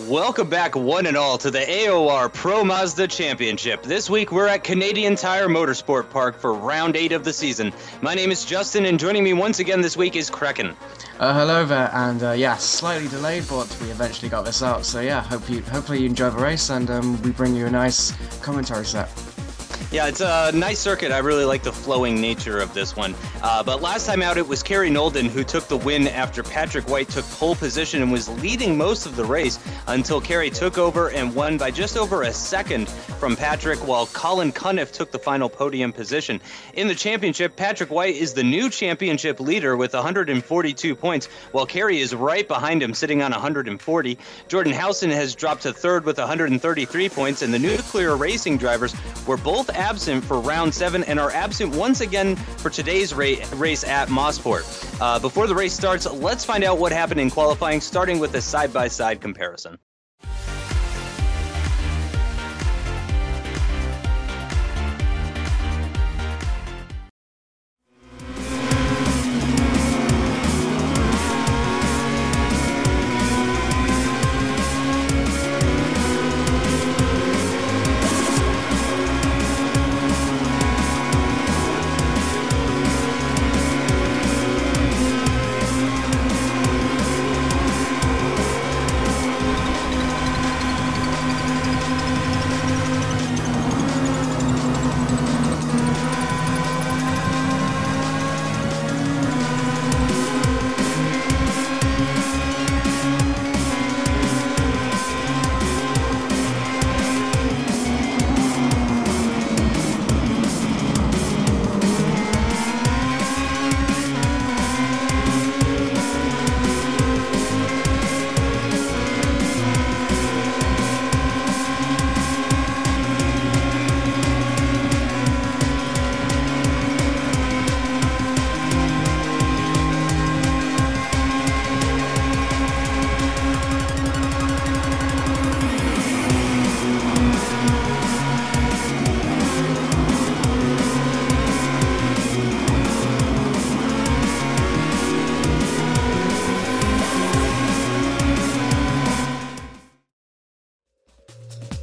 Welcome back, one and all, to the AOR Pro Mazda Championship. This week, we're at Canadian Tire Motorsport Park for round 8 of the season. My name is Justin, and joining me once again this week is Crekkan. Hello there, and slightly delayed, but we eventually got this out. So yeah, hopefully you enjoy the race, and we bring you a nice commentary set. Yeah, it's a nice circuit. I really like the flowing nature of this one. But last time out, it was Kerry Nolden who took the win after Patrick White took pole position and was leading most of the race until Kerry took over and won by just over a second from Patrick, while Colin Cunniff took the final podium position. In the championship, Patrick White is the new championship leader with 142 points, while Kerry is right behind him, sitting on 140. Jordan Housen has dropped to third with 133 points, and the Nuclear Racing drivers were both absent for round 7 and are absent once again for today's race at Mosport. Before the race starts, let's find out what happened in qualifying, starting with a side-by-side comparison.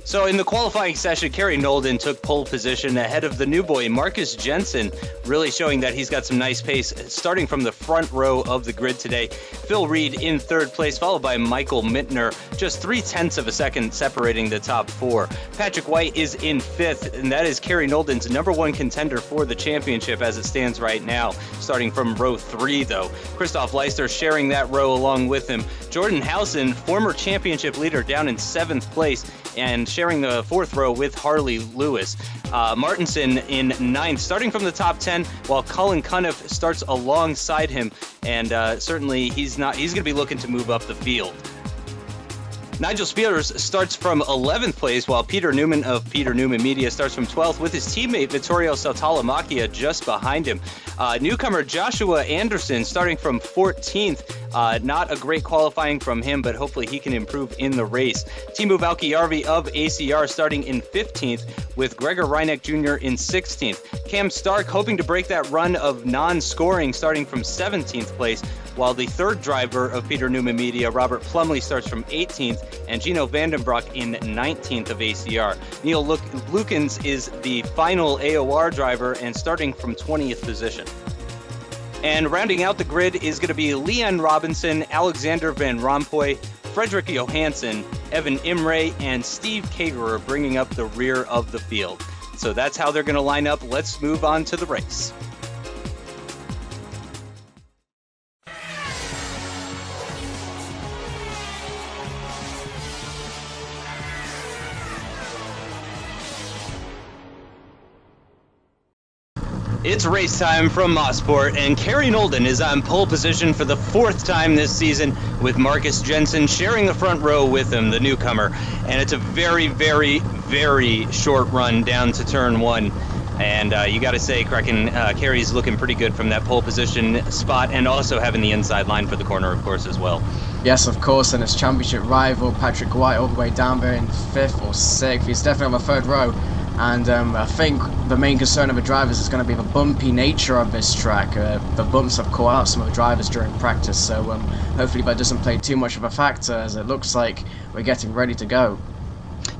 So in the qualifying session, Kerry Nolden took pole position ahead of the new boy, Marcus Jensen, really showing that he's got some nice pace, starting from the front row of the grid today. Phil Reed in third place, followed by Michael Mittner, just 0.3 of a second separating the top 4. Patrick White is in 5th, and that is Kerry Nolden's #1 contender for the championship as it stands right now, starting from row 3, though. Christoph Leister sharing that row along with him. Jordan Housen, former championship leader, down in 7th place, and sharing the 4th row with Harley Lewis. Martinson in 9th, starting from the top 10, while Colin Cunniff starts alongside him, and certainly he's going to be looking to move up the field. Nigel Spears starts from 11th place, while Peter Newman of Peter Newman Media starts from 12th, with his teammate Vittorio Saltalamacchia just behind him. Newcomer Joshua Anderson starting from 14th. Not a great qualifying from him, but hopefully he can improve in the race. Timu Valkjärvi of ACR starting in 15th, with Gregor Reineck Jr. in 16th. Cam Stark hoping to break that run of non-scoring, starting from 17th place, while the third driver of Peter Newman Media, Robert Plumley, starts from 18th, and Gino Vandenbroek in 19th of ACR. Neil Lukens is the final AOR driver and starting from 20th position. And rounding out the grid is going to be Leon Robinson, Alexander Van Rompuy, Frederick Johansson, Evan Imre, and Steve Kagerer bringing up the rear of the field. So that's how they're going to line up. Let's move on to the race. It's race time from Mosport, and Kerry Nolden is on pole position for the 4th time this season, with Marcus Jensen sharing the front row with him, the newcomer. And it's a very, very, very short run down to turn 1. And you got to say, Crekkan, Kerry's looking pretty good from that pole position spot, and also having the inside line for the corner, of course, as well. Yes, of course, and his championship rival, Patrick White, all the way down there in 5th or 6th. He's definitely on the 3rd row. And I think the main concern of the drivers is going to be the bumpy nature of this track. The bumps have caught out some of the drivers during practice, so hopefully that doesn't play too much of a factor, as it looks like we're getting ready to go.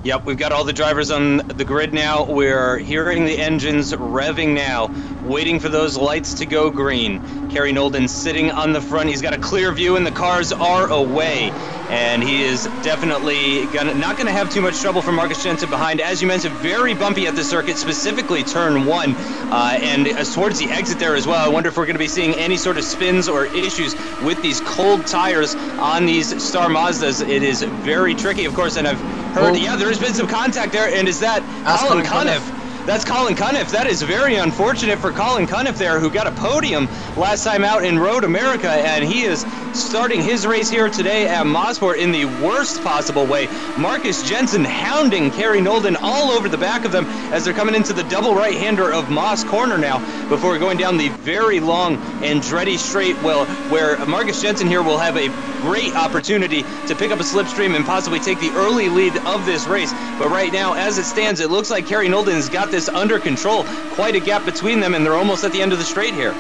Yep, we've got all the drivers on the grid now. We're hearing the engines revving now, waiting for those lights to go green. Kerry Nolden sitting on the front. He's got a clear view and the cars are away. And he is definitely not going to have too much trouble from Marcus Jensen behind. As you mentioned, very bumpy at the circuit, specifically turn 1. And towards the exit there as well, I wonder if we're going to be seeing any sort of spins or issues with these cold tires on these Star Mazdas. It is very tricky, of course, and I've heard, yeah, there has been some contact there, and is that Colin Cunniff? That's Colin Cunniff. That is very unfortunate for Colin Cunniff there, who got a podium last time out in Road America, and he is starting his race here today at Mosport in the worst possible way. Marcus Jensen hounding Kerry Nolden all over the back of them as they're coming into the double right-hander of Moss Corner now, before going down the very long Andretti straight, well, where Marcus Jensen here will have a great opportunity to pick up a slipstream and possibly take the early lead of this race. But right now, as it stands, it looks like Kerry Nolden has got this under control. Quite a gap between them, and they're almost at the end of the straight here.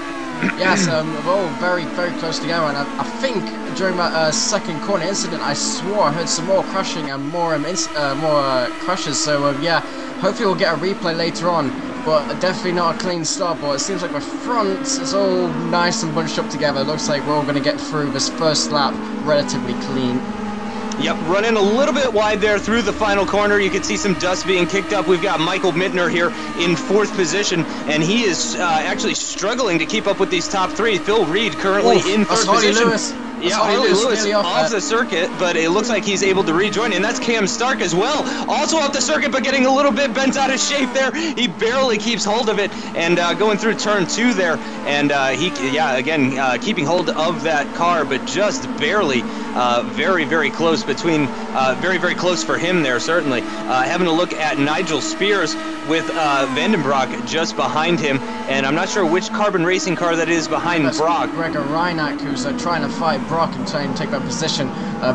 Yes, we're all very, very close together, and I think during that second corner incident, I swore I heard some more crashing and more crashes. So yeah, hopefully we'll get a replay later on. But definitely not a clean start. But it seems like the front is all nice and bunched up together. It looks like we're all going to get through this first lap relatively clean. Yep, running a little bit wide there through the final corner. You can see some dust being kicked up. We've got Michael Mittner here in 4th position, and he is actually struggling to keep up with these top 3. Phil Reed currently in 3rd position. Lewis. Yeah, Harley Lewis off the circuit, but it looks like he's able to rejoin, and that's Cam Stark as well. Also off the circuit, but getting a little bit bent out of shape there. He barely keeps hold of it, and going through turn 2 there, and keeping hold of that car, but just barely. Very, very close between, very, very close for him there, certainly. Having a look at Nigel Spears with Vandenbroek just behind him, and I'm not sure which Carbon Racing car that is behind Brock. Gregor Reinach, who's trying to fight Brock and trying to take that position.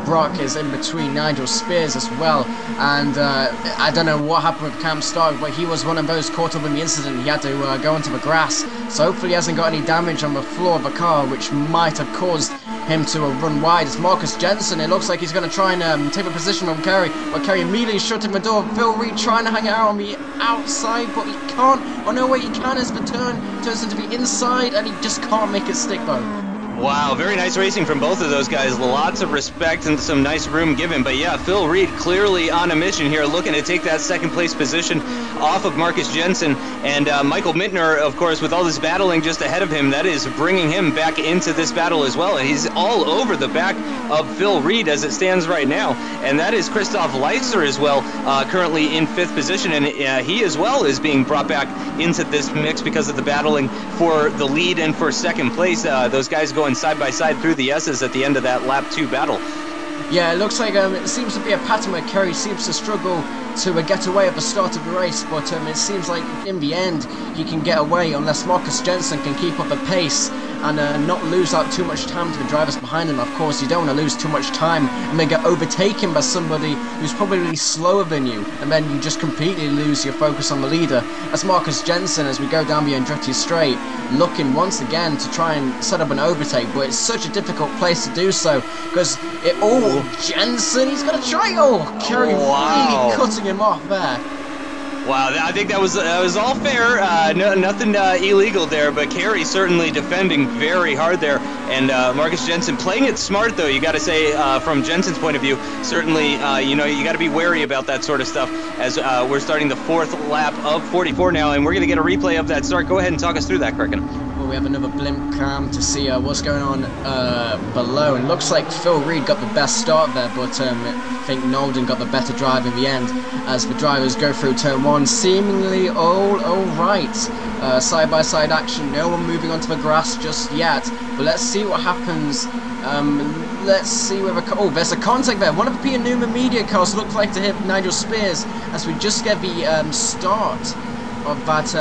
Brock is in between Nigel Spears as well, and I don't know what happened with Cam Stark, but he was one of those caught up in the incident. He had to go into the grass, so hopefully he hasn't got any damage on the floor of the car, which might have caused him to run wide. It's Marcus Jensen. It looks like he's going to try and take a position from Kerry, but Kerry immediately shutting the door. Phil Reed trying to hang out on the outside, but he can't. Oh no, way he can as the turns into the inside, and he just can't make it stick though. Wow, very nice racing from both of those guys. Lots of respect and some nice room given. But yeah, Phil Reed clearly on a mission here, looking to take that 2nd place position off of Marcus Jensen. And Michael Mittner, of course, with all this battling just ahead of him, that is bringing him back into this battle as well. And he's all over the back of Phil Reed as it stands right now. And that is Christoph Leitzer as well, currently in 5th position. And he as well is being brought back into this mix because of the battling for the lead and for 2nd place. Those guys going side by side through the S's at the end of that lap 2 battle. Yeah, it looks like it seems to be a pattern where Kerry seems to struggle to get away at the start of the race, but it seems like in the end he can get away unless Marcus Jensen can keep up the pace and not lose out too much time to the drivers behind him. Of course, you don't want to lose too much time and then get overtaken by somebody who's probably slower than you, and then you just completely lose your focus on the leader. That's Marcus Jensen as we go down the Andretti straight, looking once again to try and set up an overtake, but it's such a difficult place to do so because Jensen, he's going to try. Kerry really cutting him off there. Wow, I think that was all fair. Nothing illegal there, but Kerry certainly defending very hard there. And Marcus Jensen playing it smart, though, you got to say, from Jensen's point of view. Certainly, you got to be wary about that sort of stuff as we're starting the 4th lap of 44 now, and we're going to get a replay of that start. Go ahead and talk us through that, Crekkan. Well, we have another blimp cam to see what's going on below. And it looks like Phil Reed got the best start there, but I think Nolden got the better drive in the end as the drivers go through turn 1, seemingly all right. Side-by-side action, no one moving onto the grass just yet, but let's see what happens. Let's see whether... there's a contact there. One of the Peter Newman media cars looked like to hit Nigel Spears as we just get the start of that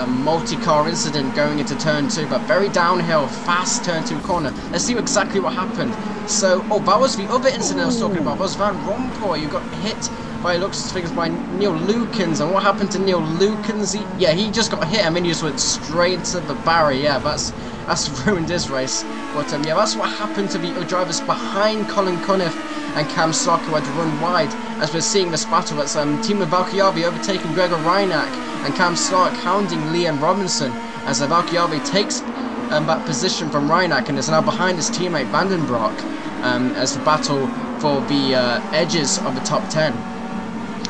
multi-car incident going into turn 2, but very downhill, fast turn 2 corner. Let's see exactly what happened. So, that was the other incident I was talking about. That was Van Rompuy, who got hit by the looks of things by Neil Lukens. And what happened to Neil Lukens? He just got hit. I mean, he just went straight into the barrier. Yeah, that's ruined his race. But yeah, that's what happened to the drivers behind Colin Cunniff and Cam Stark, who had to run wide. As we're seeing this battle, that's Timo Valkyarvi overtaking Gregor Reinach and Cam Stark hounding Leon Robinson as Valkyarvi takes that position from Reinach and is now behind his teammate Vandenbroek as the battle for the edges of the top 10.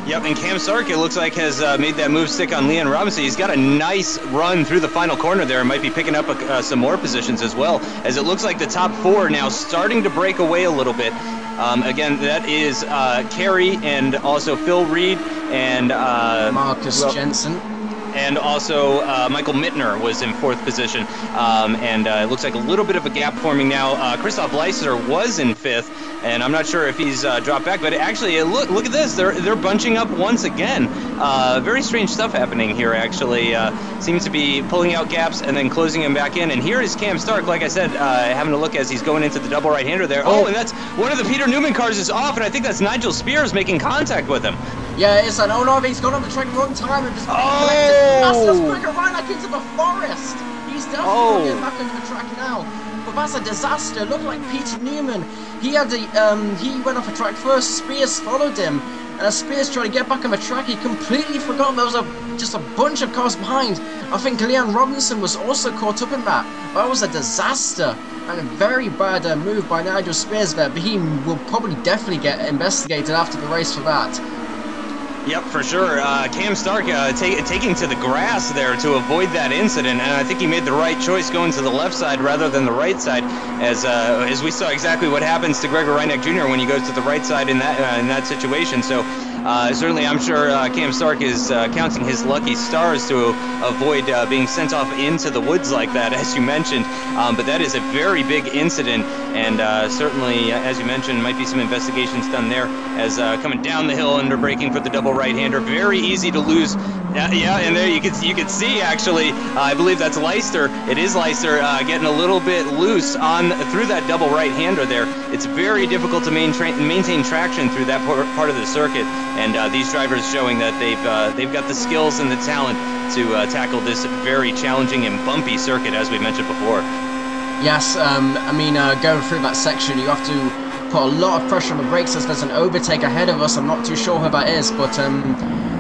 Yep, and Cam Stark, it looks like, has made that move stick on Leon Robinson. He's got a nice run through the final corner there and might be picking up some more positions as well, as it looks like the top 4 now starting to break away a little bit. Again, that is Kerry and also Phil Reed and Marcus Jensen. And also Michael Mittner was in 4th position. And it looks like a little bit of a gap forming now. Christoph Leisler was in 5th, and I'm not sure if he's dropped back. But actually, look at this. They're bunching up once again. Very strange stuff happening here, actually. Seems to be pulling out gaps and then closing them back in. And here is Cam Stark, like I said, having a look as he's going into the double right-hander there. Oh, and that's one of the Peter Newman cars is off, and I think that's Nigel Spears making contact with him. Yeah, it's an he's gone on the track wrong time and just that's Gregor Reinach into the forest. He's definitely getting back into the track now. But that's a disaster. It looked like Peter Newman. He had he went off the track first. Spears followed him, and as Spears tried to get back on the track, he completely forgot there was just a bunch of cars behind. I think Leon Robinson was also caught up in that. That was a disaster and a very bad move by Nigel Spears there. But he will probably definitely get investigated after the race for that. Yep, for sure. Cam Stark taking to the grass there to avoid that incident, and I think he made the right choice going to the left side rather than the right side, as we saw exactly what happens to Gregor Reinach Jr. when he goes to the right side in that situation. So certainly, I'm sure Cam Stark is counting his lucky stars to avoid being sent off into the woods like that, as you mentioned. But that is a very big incident, and certainly, as you mentioned, might be some investigations done there as coming down the hill under braking for the double right-hander. Very easy to lose. Yeah, and there you can see actually. I believe that's Leister. It is Leister getting a little bit loose through that double right-hander there. It's very difficult to maintain traction through that part of the circuit, and these drivers showing that they've got the skills and the talent to tackle this very challenging and bumpy circuit, as we mentioned before. Yes, I mean, going through that section, you have to put a lot of pressure on the brakes as there's an overtake ahead of us. I'm not too sure who that is, but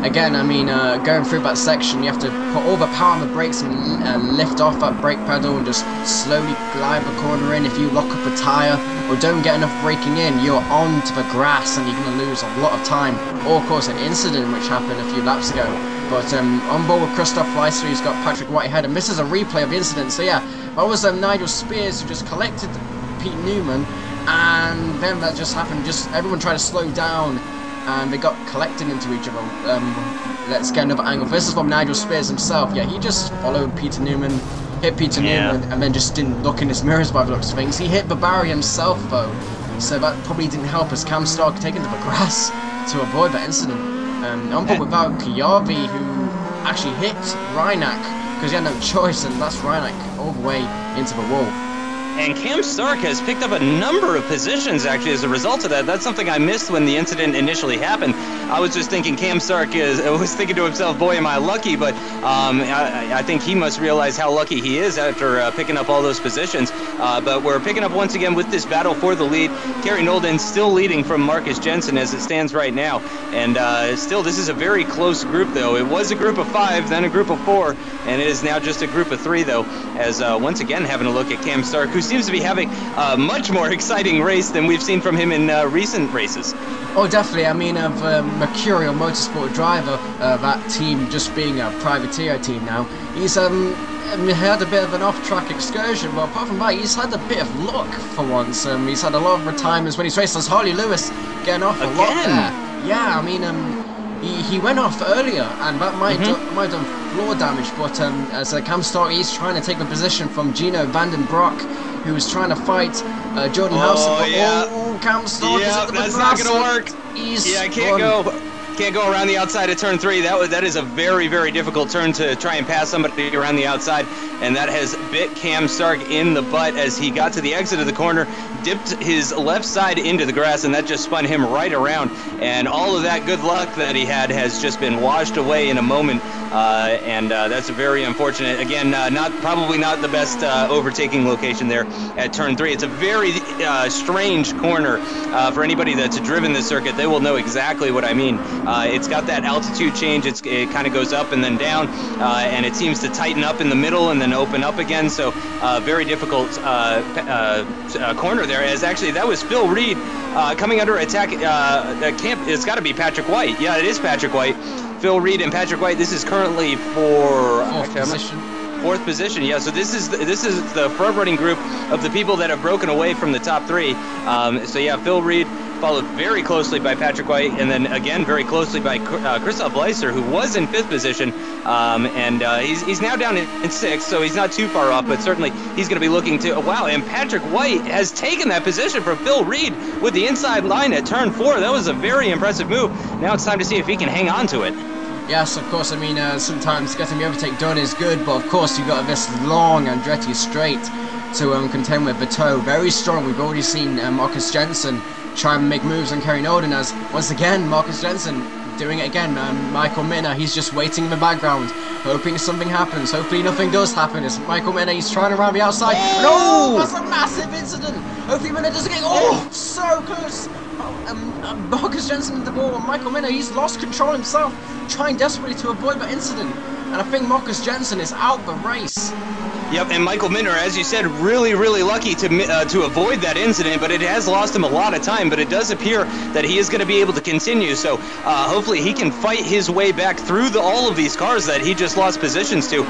again, I mean, going through that section, you have to put all the power on the brakes and lift off that brake pedal and just slowly glide the corner in. If you lock up a tyre or don't get enough braking in, you're on to the grass and you're going to lose a lot of time, or cause an incident which happened a few laps ago. But on board with Christoph Leisler, he's got Patrick Whitehead, and this is a replay of the incident. So yeah, that was Nigel Spears who just collected Pete Newman, and then that just happened. Just everyone tried to slow down, and they got collected into each other. Let's get another angle. This is from Nigel Spears himself. Yeah, he just followed Peter Newman, hit Peter Newman, and then just didn't look in his mirrors by the looks of things. He hit the barrier himself though, so that probably didn't help as Cam Stark taken to the grass to avoid that incident. On board with Valkyarvi, who actually hit Reinach because he had no choice, and that's Reinach all the way into the wall. And Cam Stark has picked up a number of positions, actually, as a result of that. That's something I missed when the incident initially happened. I was just thinking Cam Stark was thinking to himself, boy, am I lucky, but I think he must realize how lucky he is after picking up all those positions. But we're picking up once again with this battle for the lead. Kerry Nolden still leading from Marcus Jensen as it stands right now. And still, this is a very close group, though. It was a group of 5, then a group of 4, and it is now just a group of 3, though, as once again having a look at Cam Stark, who seems to be having a much more exciting race than we've seen from him in recent races. Oh, definitely. I mean, of Mercurial Motorsport driver, that team just being a privateer team now, he's had a bit of an off-track excursion, but apart from that, he's had a bit of luck for once. He's had a lot of retirements when he's raced as Harley Lewis, getting off a lot there. Yeah, I mean, he went off earlier, and that might have done floor damage, but as Cam Stark, he's trying to take the position from Gino Vandenbroek, who was trying to fight Jordan Housen. Yeah. Oh, Cam Stark is at the that's not going to work. He's I can't go. Can't go around the outside of turn 3. That is a very, very difficult turn to try and pass somebody around the outside, and that has bit Cam Stark in the butt as he got to the exit of the corner, dipped his left side into the grass, and that just spun him right around. And all of that good luck that he had has just been washed away in a moment, and that's very unfortunate. Again, probably not the best overtaking location there at turn 3. It's a very strange corner for anybody that's driven this circuit. They will know exactly what I mean. It's got that altitude change. It kind of goes up and then down, and it seems to tighten up in the middle and then open up again. So very difficult corner there. As actually that was Phil Reed coming under attack. It's got to be Patrick White. Yeah, it is Patrick White. Phil Reed and Patrick White. This is currently for fourth position. Yeah, so this is the front running group of the people that have broken away from the top 3. So yeah, Phil Reed, followed very closely by Patrick White, and then again very closely by Christoph Leiser, who was in 5th position, and he's now down in 6th, so he's not too far off, but certainly he's going to be looking to, wow, and Patrick White has taken that position from Phil Reed with the inside line at turn 4. That was a very impressive move. Now it's time to see if he can hang on to it. Yes, of course. I mean, sometimes getting the overtake done is good, but of course you've got this long Andretti straight to contend with. Bateau, very strong. We've already seen Marcus Jensen try and make moves on Kerry Norden, as once again Marcus Jensen doing it again. Michael Minner, he's just waiting in the background, hoping something happens. Hopefully nothing does happen. It's Michael Minner, he's trying around the outside. No, that's a massive incident. Hopefully Minner doesn't get, so close. Marcus Jensen the ball, and Michael Minner, he's lost control himself, trying desperately to avoid that incident. And I think Marcus Jensen is out the race. Yep, and Michael Minner, as you said, really, really lucky to avoid that incident, but it has lost him a lot of time, but it does appear that he is going to be able to continue, so hopefully he can fight his way back through all of these cars that he just lost positions to,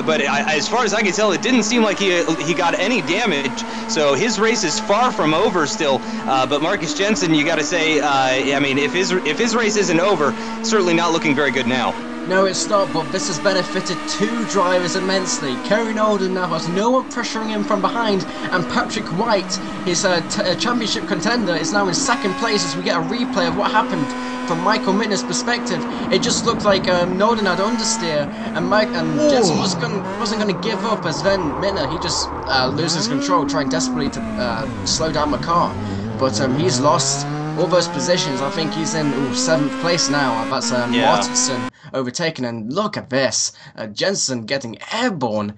but as far as I can tell, it didn't seem like he got any damage, so his race is far from over still, but Marcus Jensen, you got to say, I mean, if his race isn't over, certainly not looking very good now. No, it's not, but this has benefited 2 drivers immensely. Kerry Norden now has no one pressuring him from behind, and Patrick White, his championship contender, is now in 2nd place as we get a replay of what happened from Michael Minner's perspective. It just looked like Norden had understeer, and Jensen wasn't going to give up, as then Minner, he just loses control, trying desperately to slow down the car. But he's lost all those positions. I think he's in 7th place now. That's Martinson overtaken, and look at this, Jensen getting airborne.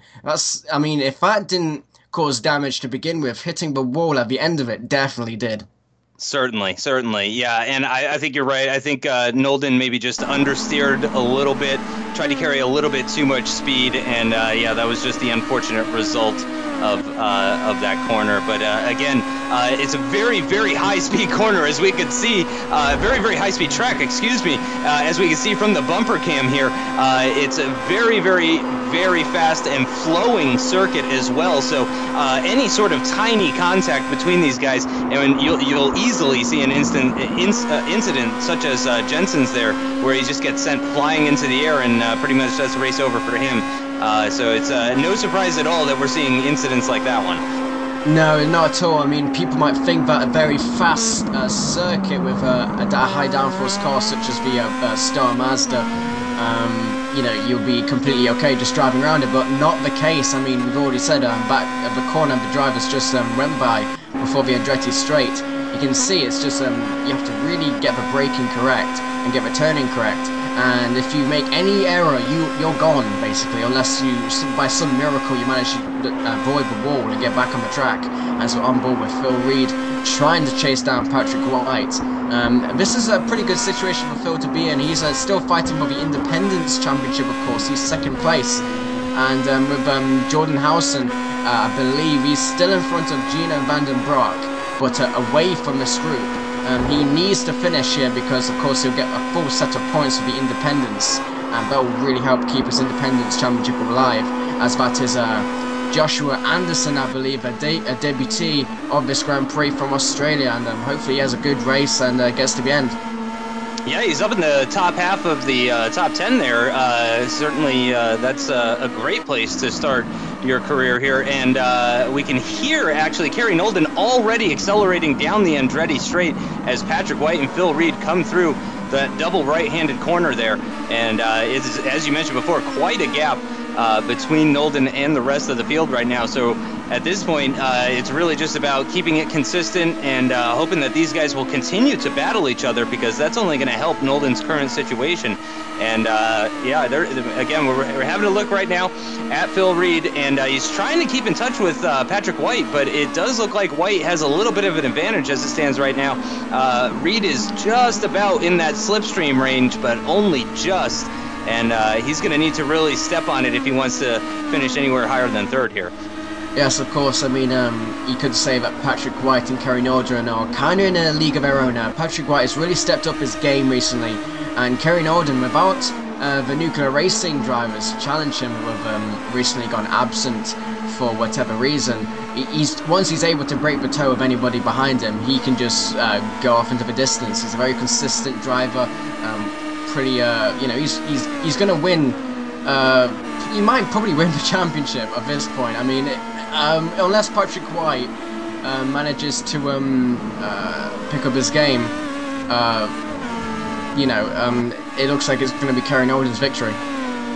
I mean, if that didn't cause damage to begin with, hitting the wall at the end of it definitely did. Certainly, yeah, and I think you're right. I think Nolden maybe just understeered a little bit, tried to carry a little bit too much speed, and yeah, that was just the unfortunate result of that corner. But again, it's a very, very high-speed corner, as we could see. Very, very high-speed track, excuse me, as we can see from the bumper cam here. It's a very, very, very fast and flowing circuit as well. So any sort of tiny contact between these guys, and you'll easily see an incident such as Jensen's there, where he just gets sent flying into the air, and pretty much that's the race over for him. So it's no surprise at all that we're seeing incidents like that one. No, not at all. I mean, people might think that a very fast circuit with a high downforce car such as the Star Mazda, you know, you'll be completely okay just driving around it, but not the case. I mean, we've already said back at the corner the drivers just went by before the Andretti straight. You can see it's just you have to really get the braking correct and get the turning correct. And if you make any error, you're gone, basically, unless you, by some miracle, you manage to avoid the wall and get back on the track. And so on board with Phil Reed, trying to chase down Patrick White. This is a pretty good situation for Phil to be in. He's still fighting for the Independence Championship, of course. He's 2nd place. And with Jordan Housen, I believe he's still in front of Gino van den Broek, but away from this group. He needs to finish here because, of course, he'll get a full set of points for the Independence, and that will really help keep his Independence Championship alive, as that is Joshua Anderson, I believe, a debutee of this Grand Prix from Australia, and hopefully he has a good race and gets to the end. Yeah, he's up in the top half of the top 10 there. Certainly, that's a great place to start your career here. And we can hear, actually, Kerry Nolden already accelerating down the Andretti straight as Patrick White and Phil Reed come through that double right-handed corner there, and it's, as you mentioned before, quite a gap between Nolden and the rest of the field right now. So at this point, it's really just about keeping it consistent and hoping that these guys will continue to battle each other, because that's only going to help Nolden's current situation. And yeah, again, we're having a look right now at Phil Reed, and he's trying to keep in touch with Patrick White, but it does look like White has a little bit of an advantage as it stands right now. Reed is just about in that slipstream range, but only just. And he's going to need to really step on it if he wants to finish anywhere higher than third here. Yes, of course. I mean, you could say that Patrick White and Kerry Norden are kind of in a league of their own now. Patrick White has really stepped up his game recently, and Kerry Norden, without the nuclear racing drivers challenge him, who have recently gone absent for whatever reason, once he's able to break the toe of anybody behind him, he can just go off into the distance. He's a very consistent driver. Pretty, you know, he's going to win. He might probably win the championship at this point. I mean, unless Patrick White manages to pick up his game, you know, it looks like it's going to be Kerry Norden's victory.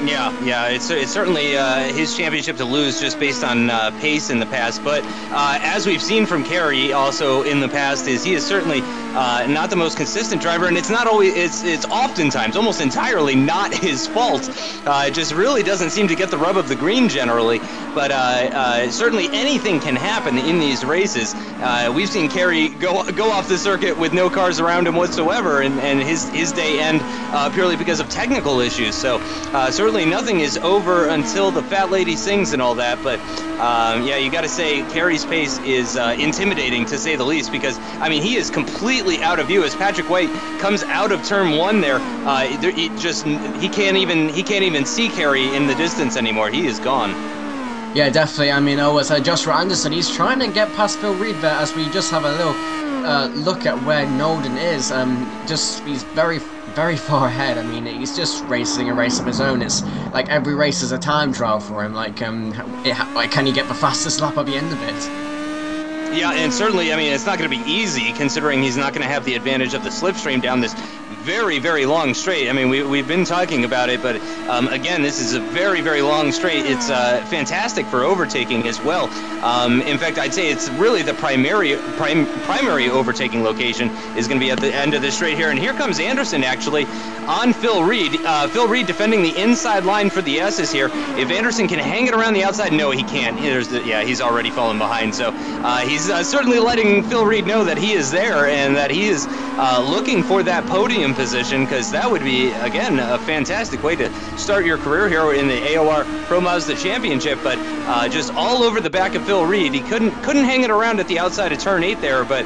Yeah, it's certainly his championship to lose just based on pace in the past. But as we've seen from Kerry also in the past, is he is certainly not the most consistent driver, and it's not always. It's oftentimes, almost entirely, not his fault. It just really doesn't seem to get the rub of the green generally. But certainly anything can happen in these races. We've seen Kerry go off the circuit with no cars around him whatsoever, and his day end purely because of technical issues. So certainly nothing is over until the fat lady sings and all that. But yeah, you got to say Kerry's pace is intimidating, to say the least, because I mean he is completely out of view as Patrick White comes out of turn one there. He can't even see Kerry in the distance anymore. He is gone. Yeah, definitely. I mean, it's Joshua Anderson. He's trying to get past Phil Reed there as we just have a little look at where Nolden is. He's very, very far ahead. I mean, he's just racing a race of his own. It's like every race is a time trial for him. Like, can he get the fastest lap at the end of it? Yeah, and certainly, I mean, it's not going to be easy considering he's not going to have the advantage of the slipstream down this very, very long straight. I mean, we've been talking about it, but again, this is a very, very long straight. It's fantastic for overtaking as well. In fact, I'd say it's really the primary overtaking location is going to be at the end of this straight here. And here comes Anderson actually on Phil Reed. Phil Reed defending the inside line for the S's here. If Anderson can hang it around the outside, no, he can't. He's already fallen behind. So he's certainly letting Phil Reed know that he is there and that he is looking for that podium position, because that would be, again, a fantastic way to start your career here in the AOR Pro Mazda Championship. But just all over the back of Phil Reed. He couldn't hang it around at the outside of turn 8 there, but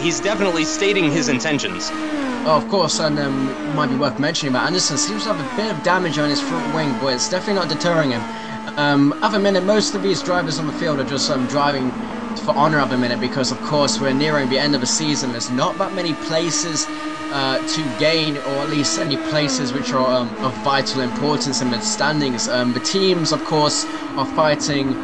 he's definitely stating his intentions. Oh, of course, and might be worth mentioning that Anderson seems to have a bit of damage on his front wing, but it's definitely not deterring him. At the minute, most of these drivers on the field are just driving for honour at the minute, because of course we're nearing the end of the season. There's not that many places to gain, or at least any places which are of vital importance in the standings. The teams, of course, are fighting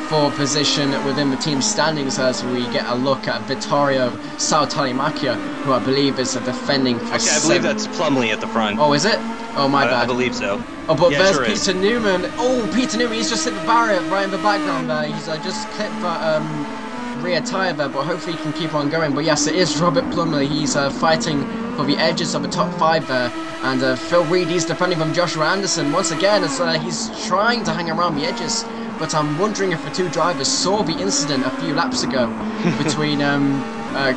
for position within the team standings as we get a look at Vittorio Sautalimakia, who I believe is a defending. Actually, I believe that's Plumley at the front. Oh, is it? Oh, my bad. I believe so. Oh, but yeah, there's sure Peter Newman. Oh, Peter Newman, he's just hit the barrier right in the background there. He's just clipped that rear tyre there, but hopefully he can keep on going. But yes, it is Robert Plumley. He's fighting for the edges of the top 5 there. And Phil Reed, he's defending from Joshua Anderson once again as he's trying to hang around the edges. But I'm wondering if the two drivers saw the incident a few laps ago between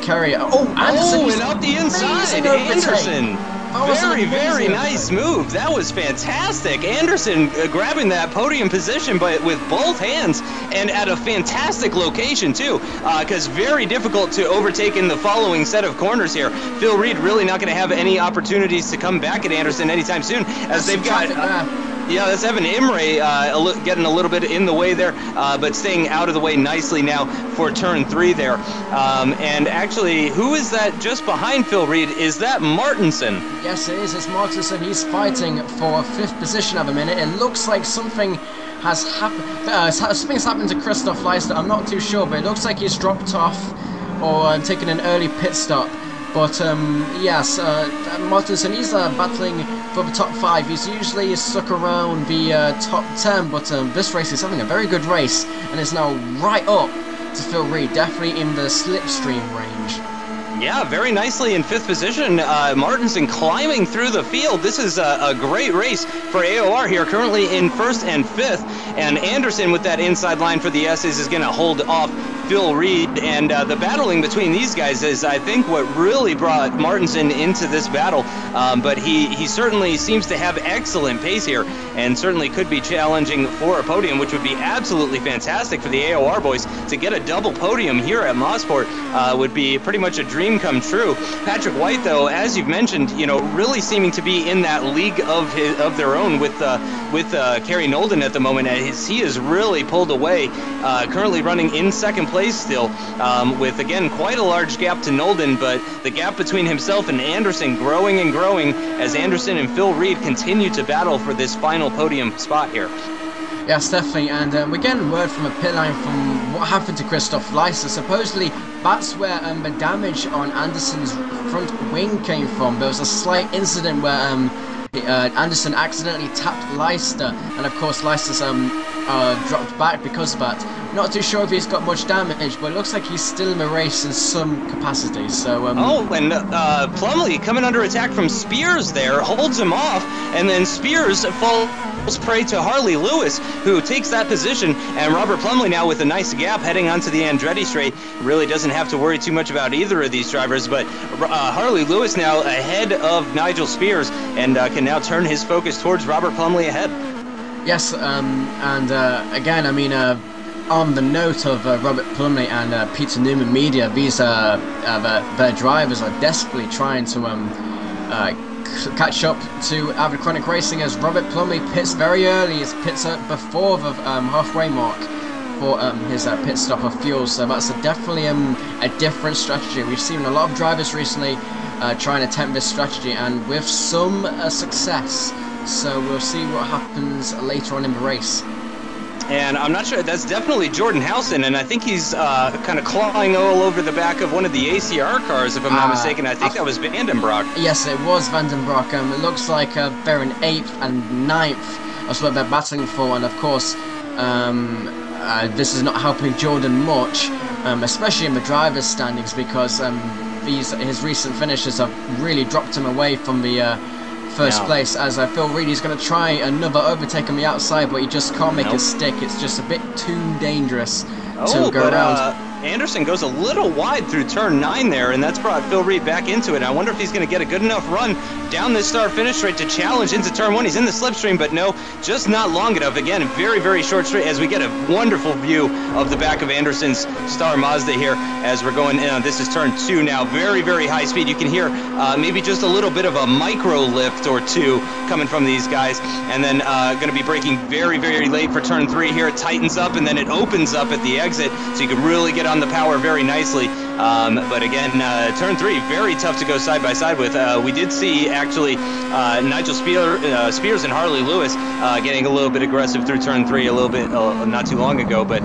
Kerry. Oh, Anderson! Oh, and up the inside, Anderson! Very nice move. That was fantastic. Anderson grabbing that podium position, but with both hands and at a fantastic location too, because very difficult to overtake in the following set of corners here. Phil Reed really not going to have any opportunities to come back at Anderson anytime soon, as they've got. Yeah, that's Evan Imre getting a little bit in the way there, but staying out of the way nicely now for turn 3 there. And actually, who is that just behind Phil Reed? Is that Martinson? Yes, it is. It's Martinson. He's fighting for 5th position at the minute. It looks like something has happened. Something's happened to Christoph Leister. I'm not too sure, but it looks like he's dropped off or taken an early pit stop. But yes, Martinson, he's battling for the top 5. He's usually stuck around the top 10, but this race is having a very good race, and is now right up to Phil Reed, definitely in the slipstream range. Yeah, very nicely in 5th position. Martinson climbing through the field. This is a great race for AOR here, currently in 1st and 5th. And Anderson with that inside line for the S's is going to hold off Phil Reed. And the battling between these guys is, I think, what really brought Martinson into this battle. But he certainly seems to have excellent pace here, and certainly could be challenging for a podium, which would be absolutely fantastic for the AOR boys. To get a double podium here at Mosport would be pretty much a dream come true. Patrick White, though, as you've mentioned, you know, really seeming to be in that league of their own with Kerry Nolden at the moment. He is really pulled away, currently running in 2nd place still, with, again, quite a large gap to Nolden, but the gap between himself and Anderson growing and growing as Anderson and Phil Reed continue to battle for this final podium spot here. Yes, definitely, and we're getting word from a pit line from what happened to Christoph Leicester. Supposedly, that's where the damage on Anderson's front wing came from. There was a slight incident where Anderson accidentally tapped Leicester, and of course Leicester's dropped back because of that. Not too sure if he's got much damage, but it looks like he's still in the race in some capacity. So and Plumley coming under attack from Spears there, holds him off, and then Spears falls prey to Harley Lewis, who takes that position, and Robert Plumley now with a nice gap heading onto the Andretti straight. Really doesn't have to worry too much about either of these drivers, but Harley Lewis now ahead of Nigel Spears, and can now turn his focus towards Robert Plumley ahead. Yes, again, I mean, on the note of Robert Plumley and Peter Newman Media, these their drivers are desperately trying to catch up to Avid Chronic Racing, as Robert Plumley pits very early. He pits before the halfway mark for his pit stop of fuel, so that's definitely a different strategy. We've seen a lot of drivers recently trying to attempt this strategy, and with some success, so we'll see what happens later on in the race. And I'm not sure, that's definitely Jordan Howson, and I think he's kind of clawing all over the back of one of the ACR cars, if I'm not mistaken. I think that was Vandenbroek. Yes, it was Vandenbroek. It looks like they're in 8th and 9th. That's what they're battling for, and of course, this is not helping Jordan much, especially in the driver's standings, because his recent finishes have really dropped him away from the first place, as Phil Reed is going to try another overtake on the outside, but he just can't make it stick. It's just a bit too dangerous to go around. Anderson goes a little wide through turn 9 there, and that's brought Phil Reed back into it. I wonder if he's going to get a good enough run down this start finish straight to challenge into turn 1. He's in the slipstream, but no, just not long enough. Again, very, very short straight, as we get a wonderful view of the back of Anderson's Star Mazda here as we're going in. This is turn 2 now. Very, very high speed. You can hear maybe just a little bit of a micro lift or two coming from these guys, and then going to be braking very, very late for turn 3 here. It tightens up, and then it opens up at the exit, so you can really get on the power very nicely. But again, turn 3, very tough to go side by side with. We did see actually Nigel Spears and Harley Lewis getting a little bit aggressive through turn 3 a little bit not too long ago, but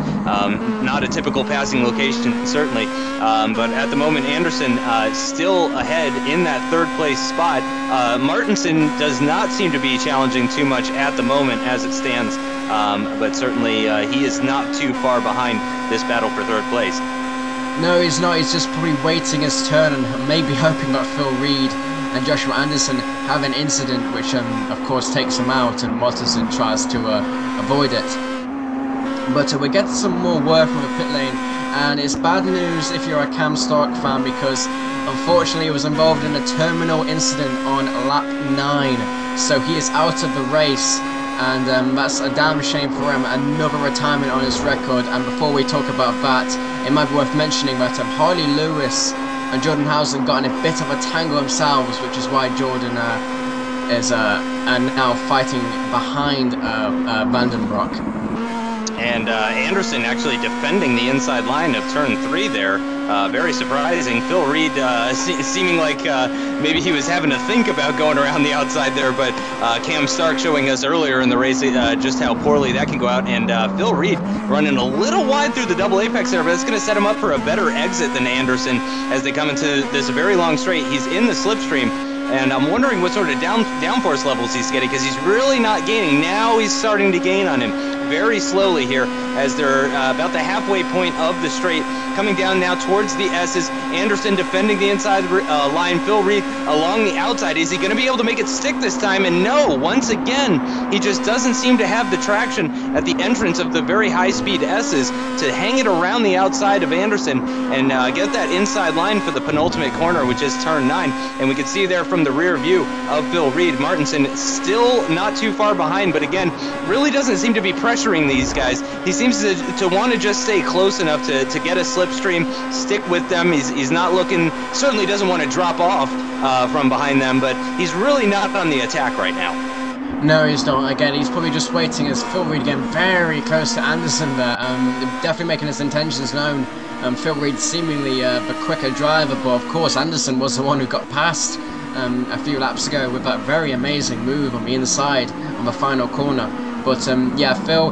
not a typical passing location, certainly. But at the moment, Anderson still ahead in that 3rd place spot. Martinson does not seem to be challenging too much at the moment as it stands, but certainly he is not too far behind this battle for 3rd place. No, he's not. He's just probably waiting his turn and maybe hoping that Phil Reed and Joshua Anderson have an incident which, of course, takes him out, and Martinson tries to avoid it. But we get some more word from the pit lane, and it's bad news if you're a Cam Stark fan, because unfortunately he was involved in a terminal incident on lap 9, so he is out of the race. And that's a damn shame for him. Another retirement on his record. And before we talk about that, it might be worth mentioning that Harley Lewis and Jordan Howson got in a bit of a tangle themselves, which is why Jordan is now fighting behind Vandenbroek. And Anderson actually defending the inside line of turn 3 there. Very surprising. Phil Reed seeming like maybe he was having to think about going around the outside there, but Cam Stark showing us earlier in the race just how poorly that can go out. And Phil Reed running a little wide through the double apex there, but it's going to set him up for a better exit than Anderson as they come into this very long straight. He's in the slipstream, and I'm wondering what sort of downforce levels he's getting, because he's really not gaining. Now he's starting to gain on him very slowly here as they're about the halfway point of the straight, coming down now towards the S's. Anderson defending the inside line. Phil Reed along the outside. Is he going to be able to make it stick this time? And no, once again, he just doesn't seem to have the traction at the entrance of the very high-speed S's to hang it around the outside of Anderson and get that inside line for the penultimate corner, which is turn 9. And we can see there from the rear view of Phil Reed, Martinson still not too far behind, but again, really doesn't seem to be pressuring these guys. He seems to want to just stay close enough to get a slipstream, stick with them. He's not looking, certainly doesn't want to drop off from behind them, but he's really not on the attack right now. No, he's not. Again, he's probably just waiting as Phil Reed getting very close to Anderson there. Definitely making his intentions known. Phil Reed seemingly the quicker driver, but of course Anderson was the one who got past a few laps ago with that very amazing move on the inside on the final corner. But yeah, Phil,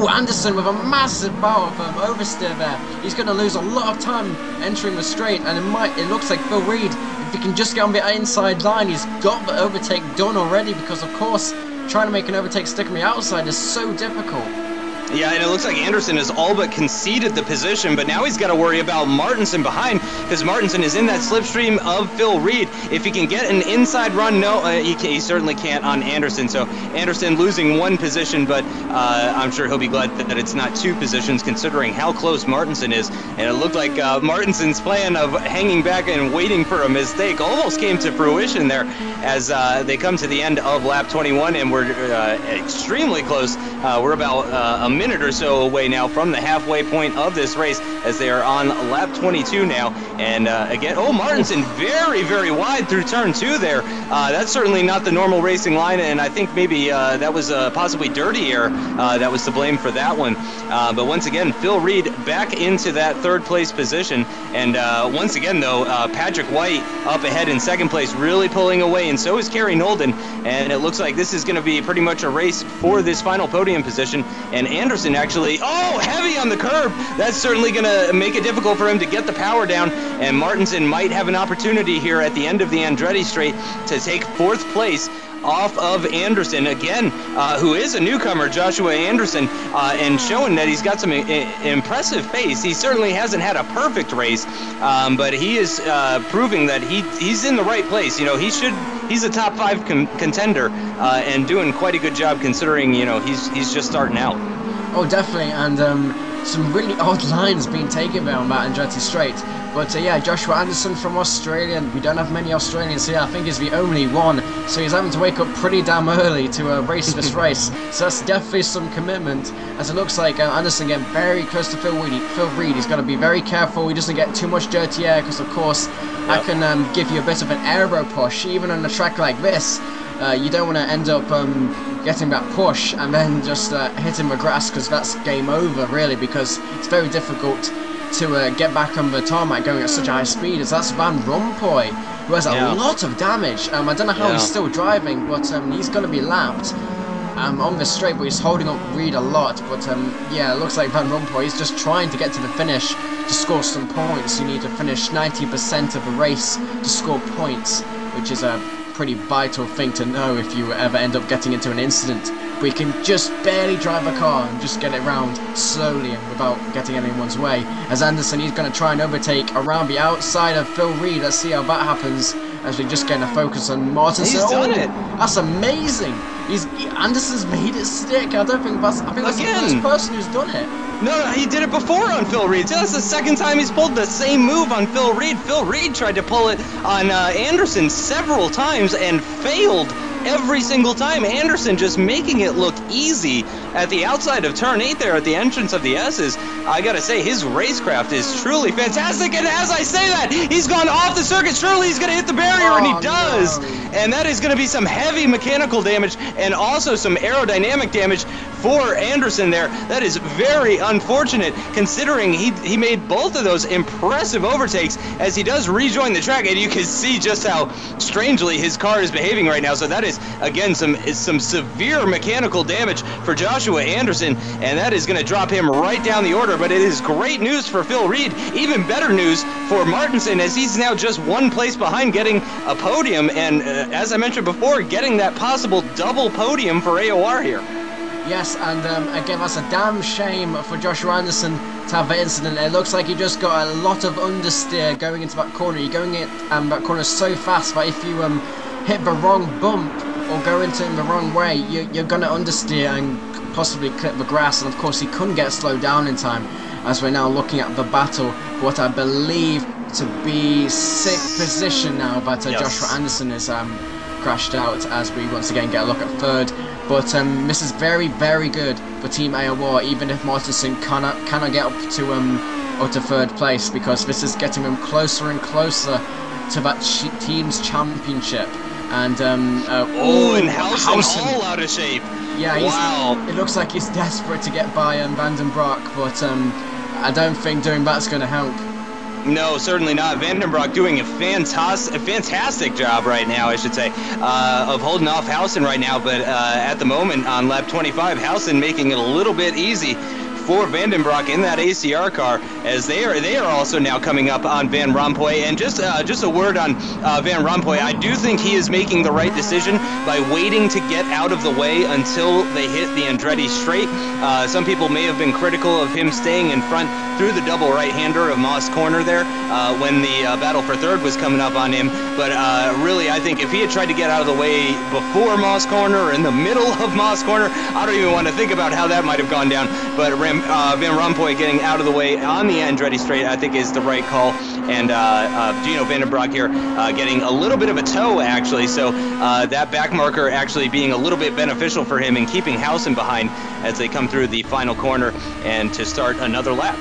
Anderson with a massive power of oversteer there. He's going to lose a lot of time entering the straight, and it looks like Phil Reed, if he can just get on the inside line, he's got the overtake done already, because of course trying to make an overtake stick on the outside is so difficult. Yeah, and it looks like Anderson has all but conceded the position, but now he's got to worry about Martinson behind, because Martinson is in that slipstream of Phil Reed. If he can get an inside run, no, he certainly can't on Anderson. So Anderson losing 1 position, but I'm sure he'll be glad that it's not 2 positions, considering how close Martinson is. And it looked like Martinson's plan of hanging back and waiting for a mistake almost came to fruition there as they come to the end of lap 21, and we're extremely close. We're about a minute or so away now from the halfway point of this race as they are on lap 22 now. And again, Martinson very, very wide through turn 2 there. That's certainly not the normal racing line, and I think maybe that was possibly dirty air that was to blame for that one. But once again, Phil Reed back into that 3rd place position. And once again, though, Patrick White up ahead in 2nd place, really pulling away, and so is Kerry Nolden. And it looks like this is going to be pretty much a race for this final podium position. And Anderson actually, heavy on the curb. That's certainly going to make it difficult for him to get the power down. And Martinson might have an opportunity here at the end of the Andretti straight to take 4th place off of Anderson again, who is a newcomer, Joshua Anderson, and showing that he's got some impressive pace. He certainly hasn't had a perfect race, but he is proving that he's in the right place. You know, he's a top 5 contender and doing quite a good job considering, you know, he's just starting out. Oh, definitely, and some really odd lines being taken there on that Andretti straight. But yeah, Joshua Anderson from Australia. We don't have many Australians here. I think he's the only one. So he's having to wake up pretty damn early to race this race. So that's definitely some commitment. As it looks like Anderson getting very close to Phil Reed. He's got to be very careful. He doesn't get too much dirty air, because of course that can give you a bit of an aero push. Even on a track like this, you don't want to end up getting that push and then just hitting the grass, because that's game over really, because it's very difficult to get back on the tarmac going at such a high speed. As that's Van Rompuy, who has a lot of damage. I don't know how he's still driving, but he's going to be lapped on this straight, but he's holding up Reed a lot. But yeah, it looks like Van Rompuy is just trying to get to the finish to score some points. You need to finish 90% of the race to score points, which is a pretty vital thing to know if you ever end up getting into an incident where you can just barely drive a car and just get it round slowly and without getting anyone's way. As Anderson, he's going to try and overtake around the outside of Phil Reed. Let's see how that happens as we just get a focus on Martinson. He's done it. That's amazing. Anderson's made it stick. I think that's the first person who's done it. No, he did it before on Phil Reed. That's the 2nd time he's pulled the same move on Phil Reed. Phil Reed tried to pull it on Anderson several times and failed every single time. Anderson just making it look easy at the outside of turn 8 there at the entrance of the S's. I gotta say, his racecraft is truly fantastic, and as I say that, he's gone off the circuit. Surely he's gonna hit the barrier, and he does. No. And that is gonna be some heavy mechanical damage and also some aerodynamic damage for Anderson there. That is very unfortunate, considering he made both of those impressive overtakes as he does rejoin the track, and you can see just how strangely his car is behaving right now. So that is, again, some severe mechanical damage for Joshua Anderson, and that is going to drop him right down the order. But it is great news for Phil Reed, even better news for Martinson, as he's now just one place behind getting a podium, and as I mentioned before, getting that possible double podium for AOR here. Yes, and again, that's a damn shame for Joshua Anderson to have that incident. It looks like he just got a lot of understeer going into that corner. You're going into that corner so fast that if you hit the wrong bump or go into it the wrong way, you're going to understeer and possibly clip the grass. And of course, he couldn't get slowed down in time, as we're now looking at the battle for what I believe to be 6th position now. But Joshua Anderson is crashed out as we once again get a look at 3rd. But this is very, very good for Team AOR, even if Martinson cannot get up to 3rd place, because this is getting him closer and closer to that team's championship. And and Housen all out of shape. Yeah, it looks like he's desperate to get by Van den Broek, but I don't think doing that's going to help. No, certainly not. Van den Broek doing a fantastic job right now, I should say, of holding off Housen right now. But at the moment, on lap 25, Housen making it a little bit easy for Van den Broek in that ACR car, as they are also now coming up on Van Rompuy. And just a word on Van Rompuy, I do think he is making the right decision by waiting to get out of the way until they hit the Andretti straight. Some people may have been critical of him staying in front through the double right-hander of Moss Corner there when the battle for 3rd was coming up on him. But really, I think if he had tried to get out of the way before Moss Corner or in the middle of Moss Corner, I don't even want to think about how that might have gone down. But Van Rompuy getting out of the way on the Andretti straight, I think, is the right call. And Gino Van den Broek here getting a little bit of a tow, actually. So that back marker actually being a little bit beneficial for him and keeping Housen behind as they come through the final corner and to start another lap.